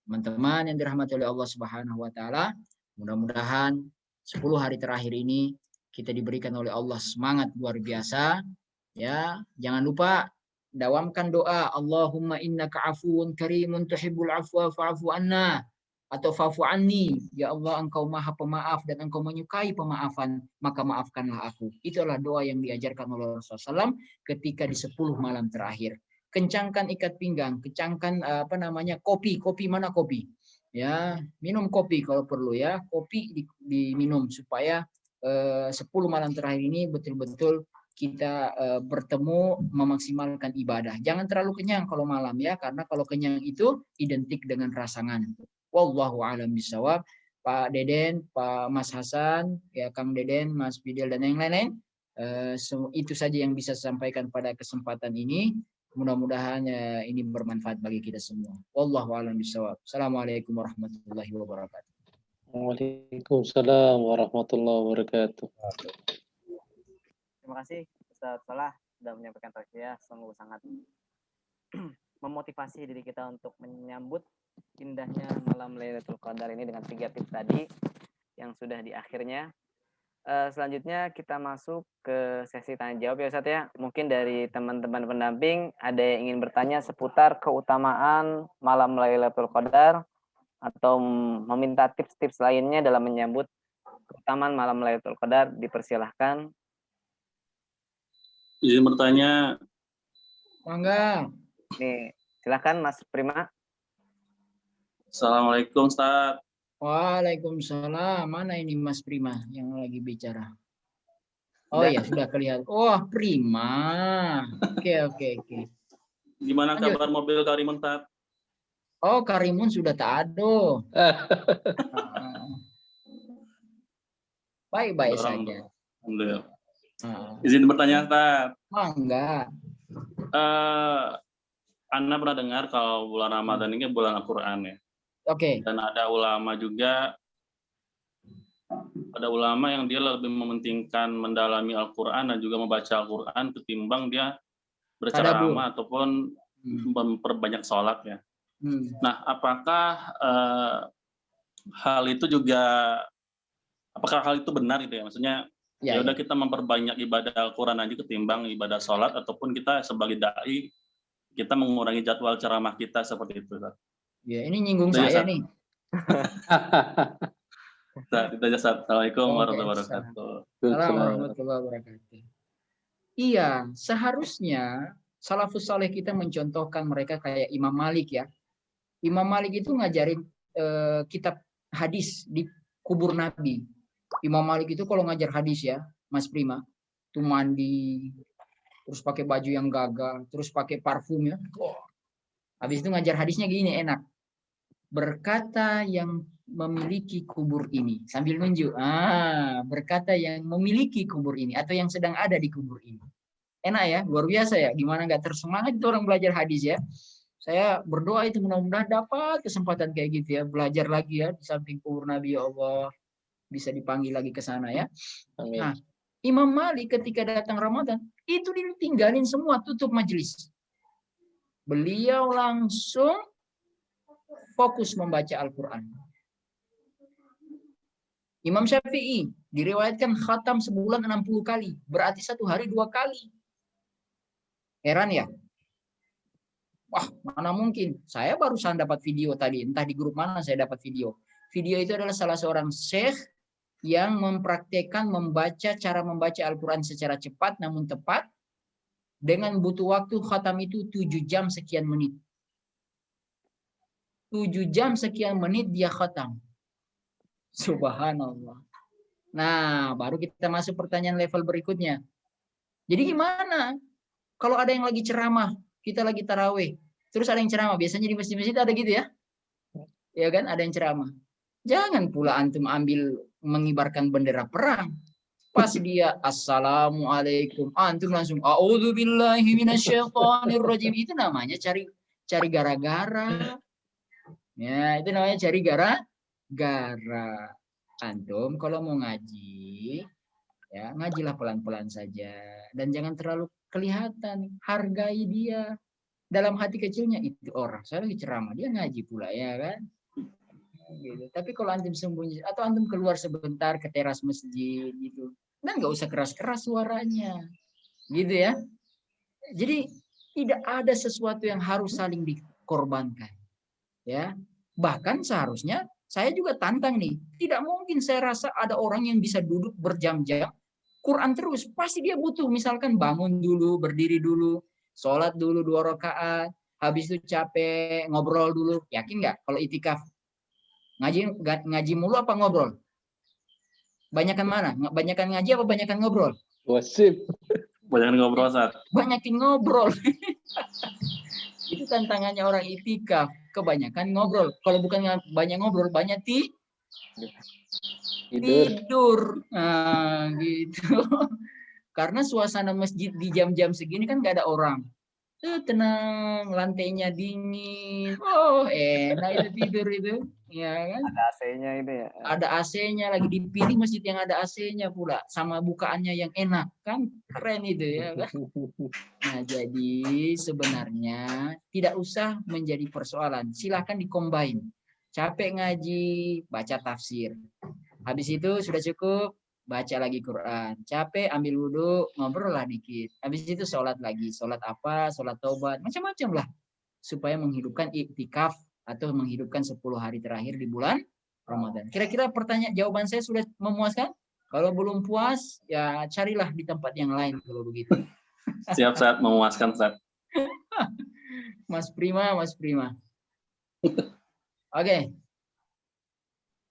B: Teman-teman yang dirahmati oleh Allah Subhanahu wa taala, mudah-mudahan 10 hari terakhir ini kita diberikan oleh Allah semangat luar biasa. Ya, jangan lupa dawamkan doa Allahumma innaka afuwun karimun tuhibbul afwa fa'fu anna, atau fa'fu anni, ya Allah engkau maha pemaaf dan engkau menyukai pemaafan, maka maafkanlah aku. Itulah doa yang diajarkan oleh Rasulullah SAW ketika di 10 malam terakhir. Kencangkan ikat pinggang, kencangkan kopi mana kopi? Ya, minum kopi kalau perlu ya, kopi diminum supaya 10 malam terakhir ini betul-betul kita bertemu memaksimalkan ibadah. Jangan terlalu kenyang kalau malam ya, karena kalau kenyang itu identik dengan rasa ngantuk. Wallahu a'lam bishawab. Pak Deden, Pak Mas Hasan, ya Kang Deden, Mas Fidel dan yang lain-lain. Itu saja yang bisa saya sampaikan pada kesempatan ini. Mudah-mudahan ini bermanfaat bagi kita semua. Wallahu a'lam bishawab. Assalamualaikum warahmatullahi wabarakatuh.
D: Waalaikumsalam warahmatullahi wabarakatuh.
E: Terima kasih Ustaz Salah sudah menyampaikan tausiah, sungguh sangat memotivasi diri kita untuk menyambut indahnya malam Lailatul Qadar ini dengan 3 tips tadi yang sudah di akhirnya. selanjutnya kita masuk ke sesi tanya jawab ya Ustadz ya. Mungkin dari teman-teman pendamping ada yang ingin bertanya seputar keutamaan malam Lailatul Qadar atau meminta tips-tips lainnya dalam menyambut keutamaan malam Lailatul Qadar, dipersilahkan.
F: Izin bertanya.
B: Mangga.
E: Nih, silakan Mas Prima.
F: Assalamualaikum Ustaz.
B: Waalaikumsalam. Mana ini Mas Prima yang lagi bicara? Oh ya, sudah kelihatan. Oh, Prima. Oke.
F: Gimana
B: Lanjut.
F: kabar mobil Karimun Ustaz?
B: Oh, Karimun sudah tak ada. Baik-baik saja.
F: Alhamdulillah. Izin bertanya Ustaz.
B: Mangga.
F: Anda pernah dengar kalau bulan Ramadan ini bulan Al-Quran ya?
B: Oke.
F: Dan ada ulama juga, ada ulama yang dia lebih mementingkan mendalami Al-Quran dan juga membaca Al-Quran ketimbang dia berceramah ataupun memperbanyak sholat ya. Nah, apakah hal itu benar gitu ya? Maksudnya ya udah kita memperbanyak ibadah Al-Quran aja ketimbang ibadah sholat, ataupun kita sebagai dai kita mengurangi jadwal ceramah kita seperti itu.
B: Ya, ini nyinggung saya nih.
F: Assalamualaikum warahmatullahi wabarakatuh.
B: Warahmatullahi wabarakatuh. Iya, seharusnya salafus saleh kita mencontohkan mereka kayak Imam Malik ya. Imam Malik itu ngajarin kitab hadis di kubur Nabi. Imam Malik itu kalau ngajar hadis ya, Mas Prima, tuh mandi, terus pakai baju yang gagah, terus pakai parfum ya. Habis itu ngajar hadisnya gini enak. Berkata yang memiliki kubur ini, sambil nunjuk. Berkata yang memiliki kubur ini atau yang sedang ada di kubur ini. Enak ya, luar biasa ya. Gimana nggak tersemangat itu orang belajar hadis ya. Saya berdoa itu mudah-mudahan dapat kesempatan kayak gitu ya, belajar lagi ya di samping kubur Nabi, ya Allah, bisa dipanggil lagi ke sana ya.
D: Amin.
B: Nah, Imam Malik ketika datang Ramadan itu ditinggalin semua, tutup majelis. Beliau langsung fokus membaca Al-Quran. Imam Syafi'i diriwayatkan khatam sebulan 60 kali. Berarti satu hari 2 kali. Heran ya? Wah, mana mungkin. Saya barusan dapat video tadi. Entah di grup mana saya dapat video. Video itu adalah salah seorang syekh yang mempraktekkan cara membaca Al-Quran secara cepat namun tepat. Dengan butuh waktu khatam itu 7 jam sekian menit. 7 jam sekian menit dia khatam. Subhanallah. Nah, baru kita masuk pertanyaan level berikutnya. Jadi gimana? Kalau ada yang lagi ceramah, kita lagi tarawih, terus ada yang ceramah, biasanya di masjid-masjid ada gitu ya? Ya kan, ada yang ceramah. Jangan pula antum mengibarkan bendera perang. Pas dia assalamualaikum, antum langsung a'udzubillahi minasyaitonirrajim. Itu namanya cari gara-gara. Ya, itu namanya cari gara-gara. Antum kalau mau ngaji, ya ngajilah pelan-pelan saja dan jangan terlalu kelihatan. Hargai dia. Dalam hati kecilnya itu orang. Saya lagi ceramah, dia ngaji pula ya kan. Gitu. Tapi kalau antum sembunyi atau antum keluar sebentar ke teras masjid gitu, dan nggak usah keras-keras suaranya, gitu ya. Jadi tidak ada sesuatu yang harus saling dikorbankan. Ya, bahkan seharusnya saya juga tantang nih. Tidak mungkin saya rasa ada orang yang bisa duduk berjam-jam Quran terus. Pasti dia butuh misalkan bangun dulu, berdiri dulu, sholat dulu 2 rakaat, habis itu capek, ngobrol dulu. Yakin nggak kalau itikaf? Ngaji mulu apa ngobrol? Banyakan mana? Banyakan ngaji apa banyakan ngobrol?
D: Wasip.
F: Banyakan ngobrol, Ustaz.
B: Banyakin ngobrol. Itu tantangannya orang itikaf. Kebanyakan ngobrol. Kalau bukan banyak ngobrol, banyak tidur. Nah, gitu. Karena suasana masjid di jam-jam segini kan nggak ada orang. Tenang, lantainya dingin. Oh, enak itu tidur itu. Ya kan?
E: Ada AC-nya itu ya.
B: Ada AC-nya, lagi dipilih masjid yang ada AC-nya pula. Sama bukaannya yang enak. Kan keren itu ya kan? Nah, jadi sebenarnya tidak usah menjadi persoalan. Silahkan dikombain. Capek ngaji, baca tafsir. Habis itu sudah cukup, baca lagi Quran. Capek, ambil wudhu, ngobrol lah dikit. Habis itu sholat lagi. Sholat apa? Sholat taubat. Macam-macam lah. Supaya menghidupkan iktikaf atau menghidupkan 10 hari terakhir di bulan Ramadan. Kira-kira jawaban saya sudah memuaskan? Kalau belum puas, ya carilah di tempat yang lain kalau begitu.
F: Siap, Ustaz, memuaskan, Ustaz.
B: Mas Prima. Oke.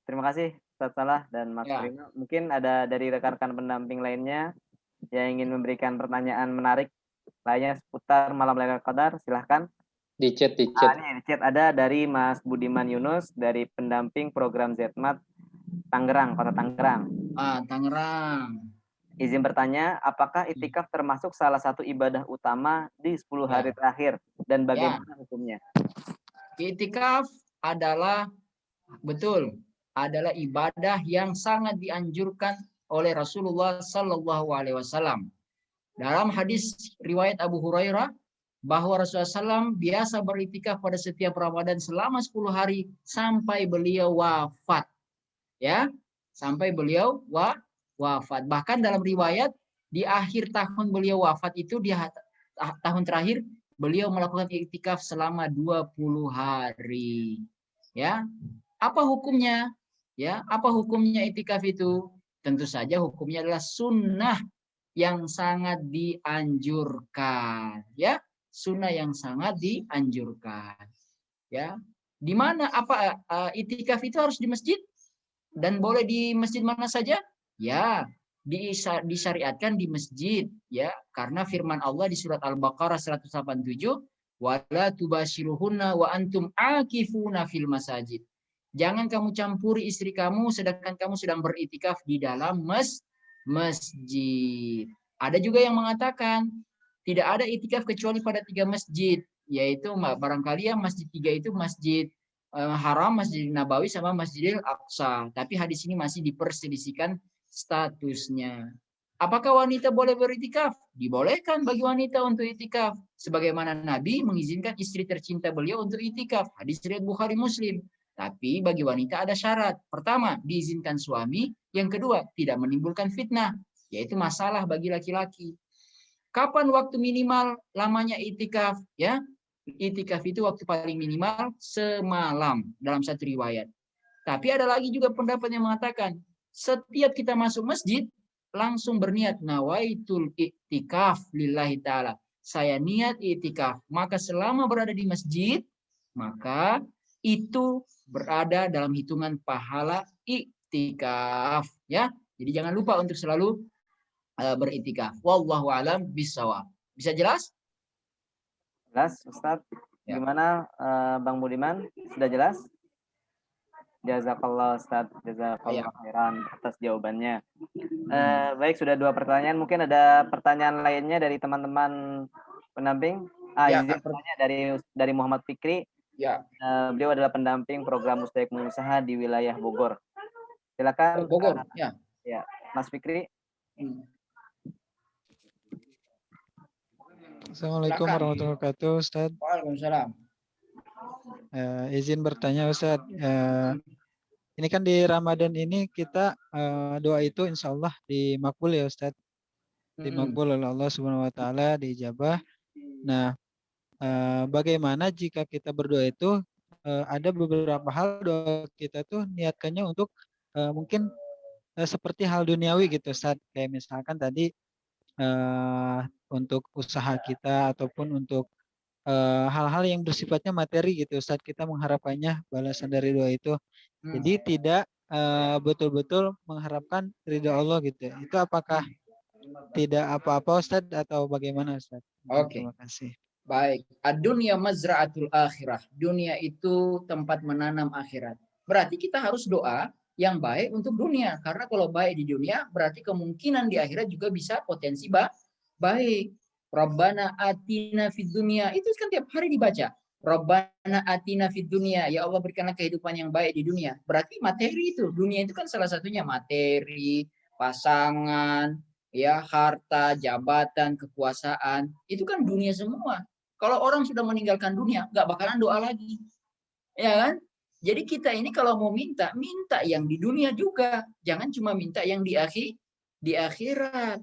E: Terima kasih Ustaz Salah dan Mas Prima. Mungkin ada dari rekan-rekan pendamping lainnya yang ingin memberikan pertanyaan menarik lainnya seputar malam Lailatul Qadar, silahkan.
D: Di chat.
E: Di chat ada dari Mas Budiman Yunus dari pendamping program ZMAT Tangerang, Kota Tangerang.
B: Tangerang.
E: Izin bertanya, apakah itikaf termasuk salah satu ibadah utama di 10 hari terakhir dan bagaimana hukumnya?
B: Itikaf adalah ibadah yang sangat dianjurkan oleh Rasulullah Sallallahu Alaihi Wasallam. Dalam hadis riwayat Abu Hurairah bahwa Rasulullah SAW biasa beritikaf pada setiap Ramadan selama 10 hari sampai beliau wafat. Ya, sampai beliau wafat. Bahkan dalam riwayat di akhir tahun beliau wafat itu di tahun terakhir beliau melakukan iktikaf selama 20 hari. Ya. Apa hukumnya? Ya, apa hukumnya iktikaf itu? Tentu saja hukumnya adalah sunnah yang sangat dianjurkan, ya. Sunnah yang sangat dianjurkan. Ya. Di mana iktikaf itu harus di masjid? Dan boleh di masjid mana saja? Ya, disyariatkan di masjid, ya, karena firman Allah di surat Al-Baqarah 187, wala tubashiruhunna wa antum akifuna fil masajid. Jangan kamu campuri istri kamu sedangkan kamu sedang beritikaf di dalam masjid. Ada juga yang mengatakan tidak ada itikaf kecuali pada 3 masjid, yaitu barangkali yang masjid 3 itu Masjid Haram, Masjid Nabawi sama Masjidil Aqsa. Tapi hadis ini masih diperselisihkan statusnya. Apakah wanita boleh beritikaf? Dibolehkan bagi wanita untuk itikaf. Sebagaimana Nabi mengizinkan istri tercinta beliau untuk itikaf. Hadis riwayat Bukhari Muslim. Tapi bagi wanita ada syarat. Pertama, diizinkan suami. Yang kedua, tidak menimbulkan fitnah, yaitu masalah bagi laki-laki. Kapan waktu minimal lamanya itikaf? Ya, itikaf itu waktu paling minimal semalam dalam satu riwayat. Tapi ada lagi juga pendapat yang mengatakan setiap kita masuk masjid langsung berniat nawaitul iktikaf lillahi ta'ala. Saya niat itikaf. Maka selama berada di masjid, maka itu berada dalam hitungan pahala iktikaf, ya. Jadi jangan lupa untuk selalu beritikaf. Wallahu a'lam bishawab. Bisa jelas?
E: Jelas, Ustaz.
B: Ya.
E: Gimana Bang Budiman? Sudah jelas? Jazakallah Ustaz, jazakallah khairan atas jawabannya. Baik, sudah 2 pertanyaan. Mungkin ada pertanyaan lainnya dari teman-teman pendamping. Izin bertanya dari Muhammad Fikri.
B: Ya.
E: Beliau adalah pendamping program Mustahik Pengusaha di wilayah Bogor. Silakan.
B: Bogor.
E: Ya, Mas Fikri.
G: Assalamualaikum warahmatullahi wabarakatuh, Ustaz.
B: Waalaikumsalam.
G: Izin bertanya, Ustaz. Ini kan di Ramadan ini kita doa itu insya Allah dimakbul ya, Ustaz. Dimakbul oleh Allah Subhanahu Wa Taala, diijabah. Nah, bagaimana jika kita berdoa itu ada beberapa hal doa kita tuh niatkannya untuk mungkin seperti hal duniawi gitu, Ustaz. Kayak misalkan tadi untuk usaha kita ataupun untuk hal-hal yang bersifatnya materi gitu, Ustaz, kita mengharapkannya balasan dari doa itu. Jadi tidak betul-betul mengharapkan ridha Allah gitu. Itu apakah tidak apa-apa, Ustaz, atau bagaimana, Ustaz?
B: Oke.
G: Terima kasih.
B: Baik. Ad-dunya mazra'atul akhirah. Dunia itu tempat menanam akhirat. Berarti kita harus doa yang baik untuk dunia. Karena kalau baik di dunia, berarti kemungkinan di akhirat juga bisa potensi baik. Rabbana atina fid dunya. Itu kan tiap hari dibaca. Rabbana atina fid dunya. Ya Allah, berikanlah kehidupan yang baik di dunia. Berarti materi itu. Dunia itu kan salah satunya materi, pasangan, ya, harta, jabatan, kekuasaan. Itu kan dunia semua. Kalau orang sudah meninggalkan dunia, nggak bakalan doa lagi. Ya kan? Jadi kita ini kalau mau minta yang di dunia juga. Jangan cuma minta yang di di akhirat,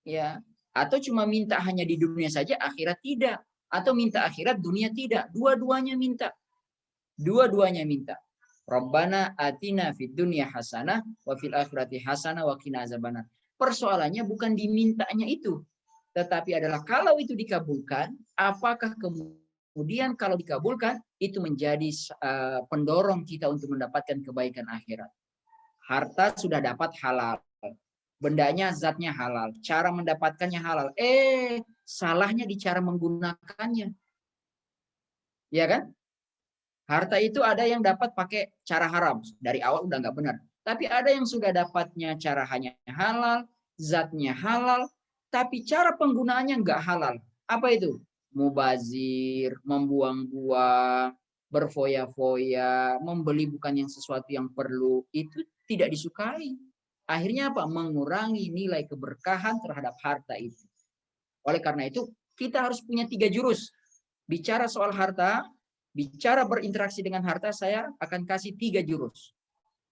B: ya. Atau cuma minta hanya di dunia saja, akhirat tidak. Atau minta akhirat, dunia tidak. Dua-duanya minta. Dua-duanya minta. Rabbana atina fid dunya hasanah wa fil akhirati hasanah wa qina azabannar. Persoalannya bukan dimintanya itu, tetapi adalah kalau itu dikabulkan, apakah kemudian kalau dikabulkan itu menjadi pendorong kita untuk mendapatkan kebaikan akhirat. Harta sudah dapat halal, bendanya zatnya halal, cara mendapatkannya halal. Salahnya di cara menggunakannya. Ya kan? Harta itu ada yang dapat pakai cara haram. Dari awal udah nggak benar. Tapi ada yang sudah dapatnya cara hanya halal, zatnya halal, tapi cara penggunaannya nggak halal. Apa itu? Mubazir, membuang-buang, berfoya-foya, membeli bukan yang sesuatu yang perlu. Itu tidak disukai. Akhirnya apa? Mengurangi nilai keberkahan terhadap harta itu. Oleh karena itu, kita harus punya 3 jurus. Bicara soal harta, bicara berinteraksi dengan harta, saya akan kasih 3 jurus.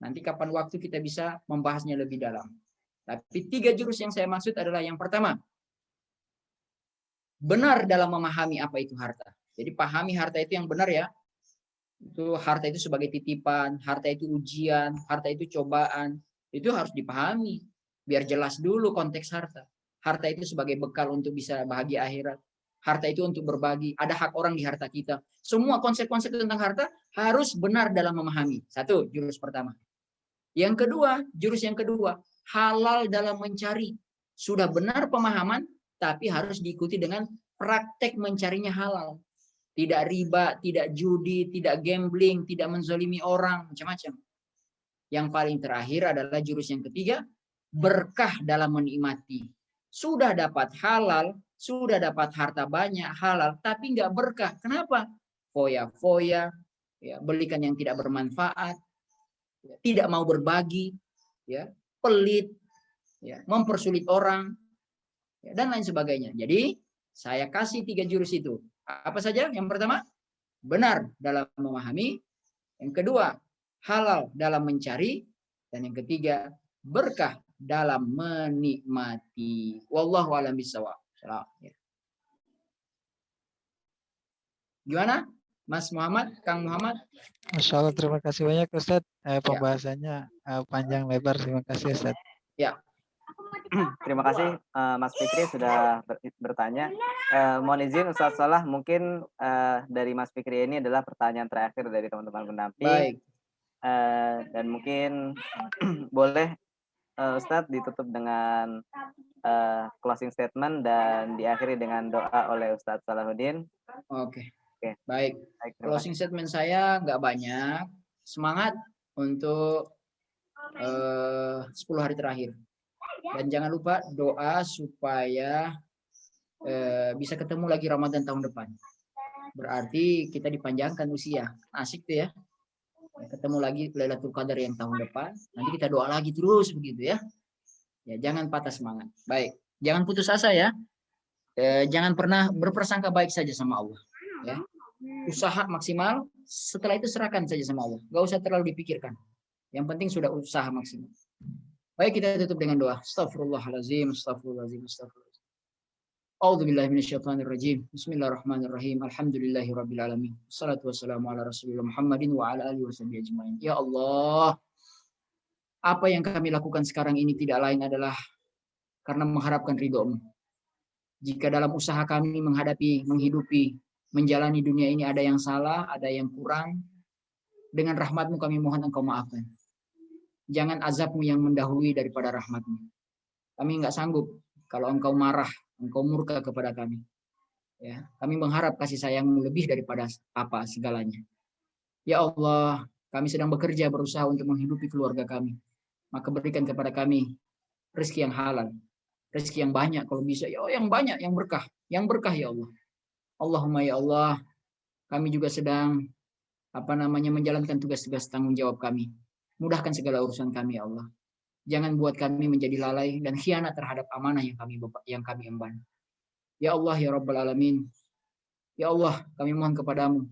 B: Nanti kapan waktu kita bisa membahasnya lebih dalam. Tapi 3 jurus yang saya maksud adalah yang pertama, benar dalam memahami apa itu harta. Jadi pahami harta itu yang benar ya. Itu harta itu sebagai titipan, harta itu ujian, harta itu cobaan. Itu harus dipahami. Biar jelas dulu konteks harta. Harta itu sebagai bekal untuk bisa bahagia akhirat. Harta itu untuk berbagi. Ada hak orang di harta kita. Semua konsep-konsep tentang harta harus benar dalam memahami. 1, jurus pertama. Yang kedua, jurus yang kedua, halal dalam mencari. Sudah benar pemahaman, tapi harus diikuti dengan praktek mencarinya halal. Tidak riba, tidak judi, tidak gambling, tidak menzolimi orang, macam-macam. Yang paling terakhir adalah jurus yang ketiga, berkah dalam menikmati. Sudah dapat halal, sudah dapat harta banyak, halal, tapi nggak berkah. Kenapa? Foya-foya, ya, belikan yang tidak bermanfaat, ya, tidak mau berbagi, ya, pelit, ya, mempersulit orang, ya, dan lain sebagainya. Jadi, saya kasih 3 jurus itu. Apa saja? Yang pertama, benar dalam memahami. Yang kedua, halal dalam mencari. Dan yang ketiga, berkah dalam menikmati. Wallahu a'lam bishawab. Gimana, Mas Muhammad, Kang Muhammad?
G: Masya Allah, terima kasih banyak Ustadz. Pembahasannya panjang lebar. Terima kasih Ustadz.
B: Ya.
E: Terima kasih Mas Fikri sudah bertanya. Mohon izin Ustadz Salah, mungkin dari Mas Fikri ini adalah pertanyaan terakhir dari teman-teman pendamping.
B: Baik.
E: Dan mungkin boleh Ustadz ditutup dengan closing statement dan diakhiri dengan doa oleh Ustadz Salahuddin.
B: Oke. Baik. Closing statement saya nggak banyak. Semangat untuk 10 hari terakhir. Dan jangan lupa doa supaya bisa ketemu lagi Ramadan tahun depan. Berarti kita dipanjangkan usia. Asik tuh ya. Ketemu lagi Lailatul Qadar yang tahun depan. Nanti kita doa lagi terus begitu ya. Ya, jangan patah semangat. Baik. Jangan putus asa ya. Jangan pernah berprasangka baik saja sama Allah. Ya. Usaha maksimal. Setelah itu serahkan saja sama Allah. Gak usah terlalu dipikirkan. Yang penting sudah usaha maksimal. Baik, kita tutup dengan doa. Astaghfirullahalazim, astaghfirullahalazim, astaghfirullahalazim. A'udzubillahi minasyaitonirrajim. Bismillahirrahmanirrahim. Alhamdulillahirabbil alamin. Wassalatu wassalamu ala Rasulillah Muhammadin wa ala alihi washabihi ajmain. Ya Allah, apa yang kami lakukan sekarang ini tidak lain adalah karena mengharapkan ridho-Mu. Jika dalam usaha kami menghidupi, menjalani dunia ini ada yang salah, ada yang kurang, dengan rahmat-Mu kami mohon Engkau maafkan. Jangan azab-Mu yang mendahului daripada rahmat-Mu. Kami nggak sanggup kalau Engkau marah, Engkau murka kepada kami. Ya, kami mengharap kasih sayang-Mu lebih daripada apa segalanya. Ya Allah, kami sedang bekerja berusaha untuk menghidupi keluarga kami. Maka berikan kepada kami rezeki yang halal, rezeki yang banyak kalau bisa. Ya yang banyak, yang berkah ya Allah. Allahumma ya Allah, kami juga sedang menjalankan tugas-tugas tanggung jawab kami. Mudahkan segala urusan kami ya Allah. Jangan buat kami menjadi lalai dan khianat terhadap amanah yang kami emban. Ya Allah ya Rabbal Alamin. Ya Allah, kami mohon kepadamu,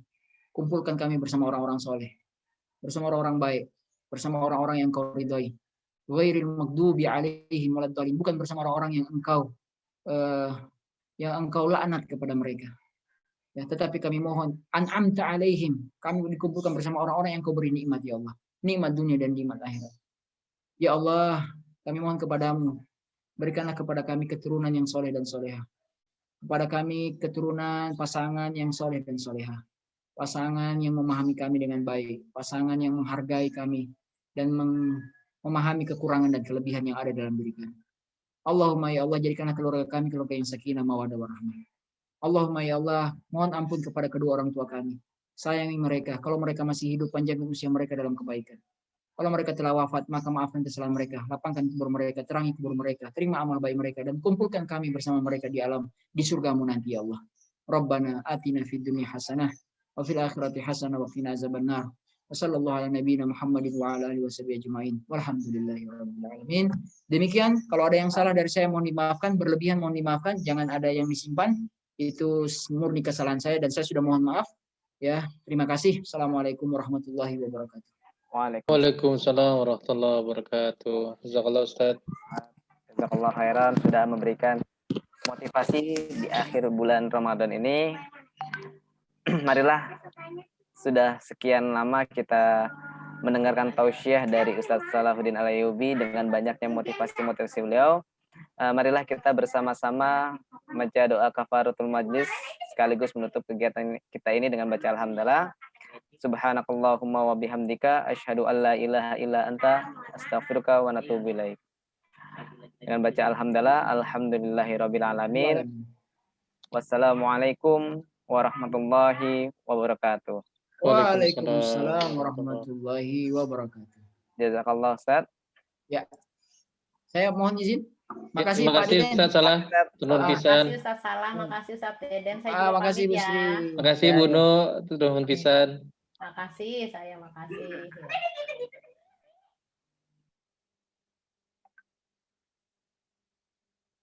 B: kumpulkan kami bersama orang-orang soleh, bersama orang-orang baik, bersama orang-orang yang Kau ridhoi. ghairil maghdubi alaihim waladdallin, bukan bersama orang-orang yang engkau laknat kepada mereka. Ya, tetapi kami mohon an'amta alaihim, kami dikumpulkan bersama orang-orang yang kau beri nikmat ya Allah, nikmat dunia dan nikmat akhirat. Ya Allah, kami mohon kepadamu, berikanlah kepada kami keturunan yang soleh dan soleha, kepada kami keturunan pasangan yang soleh dan soleha, pasangan yang memahami kami dengan baik, pasangan yang menghargai kami dan memahami kekurangan dan kelebihan yang ada dalam diri kami. Allahumma ya Allah, jadikanlah keluarga kami keluarga yang sakinah mawaddah warahmah. Allahumma ya Allah, mohon ampun kepada kedua orang tua kami, sayangi mereka, kalau mereka masih hidup panjangkan usia mereka dalam kebaikan. Kalau mereka telah wafat, maka maafkan kesalahan mereka, lapangkan kubur mereka, terangi kubur mereka, terima amal baik mereka, dan kumpulkan kami bersama mereka di alam, di surgamu nanti ya Allah. Rabbana atina fid dunya hasanah, wa fil akhirati hasanah, wa qina azabannar. Wa sallallahu ala nabiyyina Muhammadin wa ala alihi washabihi ajma'in. Walhamdulillahi rabbil alamin. Demikian, kalau ada yang salah dari saya mohon dimaafkan, berlebihan mohon dimaafkan, jangan ada yang disimpan. Itu murni kesalahan saya dan saya sudah mohon maaf. Ya, terima kasih. Assalamualaikum warahmatullahi wabarakatuh.
D: Waalaikumsalam warahmatullahi wabarakatuh. Jazakallah Ustaz.
E: Jazakallah khairan sudah memberikan motivasi di akhir bulan Ramadan ini. Marilah, sudah sekian lama kita mendengarkan tausiah dari Ustaz Salahuddin Al-Ayyubi dengan banyaknya motivasi-motivasi beliau. Marilah kita bersama-sama membaca doa kafaratul majlis sekaligus menutup kegiatan kita ini dengan baca alhamdulillah. Subhanakallahumma wa bihamdika asyhadu an la ilaha illa anta astaghfiruka wa natubu ilaik. Dengan baca alhamdulillah, alhamdulillahirabbil alamin. Wassalamualaikum warahmatullahi wabarakatuh.
B: Waalaikumsalam warahmatullahi wabarakatuh.
E: Jazakallah Ustaz.
B: Ya. Saya mohon izin. Makasih
D: Terima kasih Ustaz Salah. Turun pisan.
H: Makasih Ustaz Salah, makasih Ustaz Deden. Saya juga
B: makasih Bu
H: pamit
B: Sri.
H: ya.
D: Makasih Bu Nu, turun pisan.
H: Makasih, saya makasih.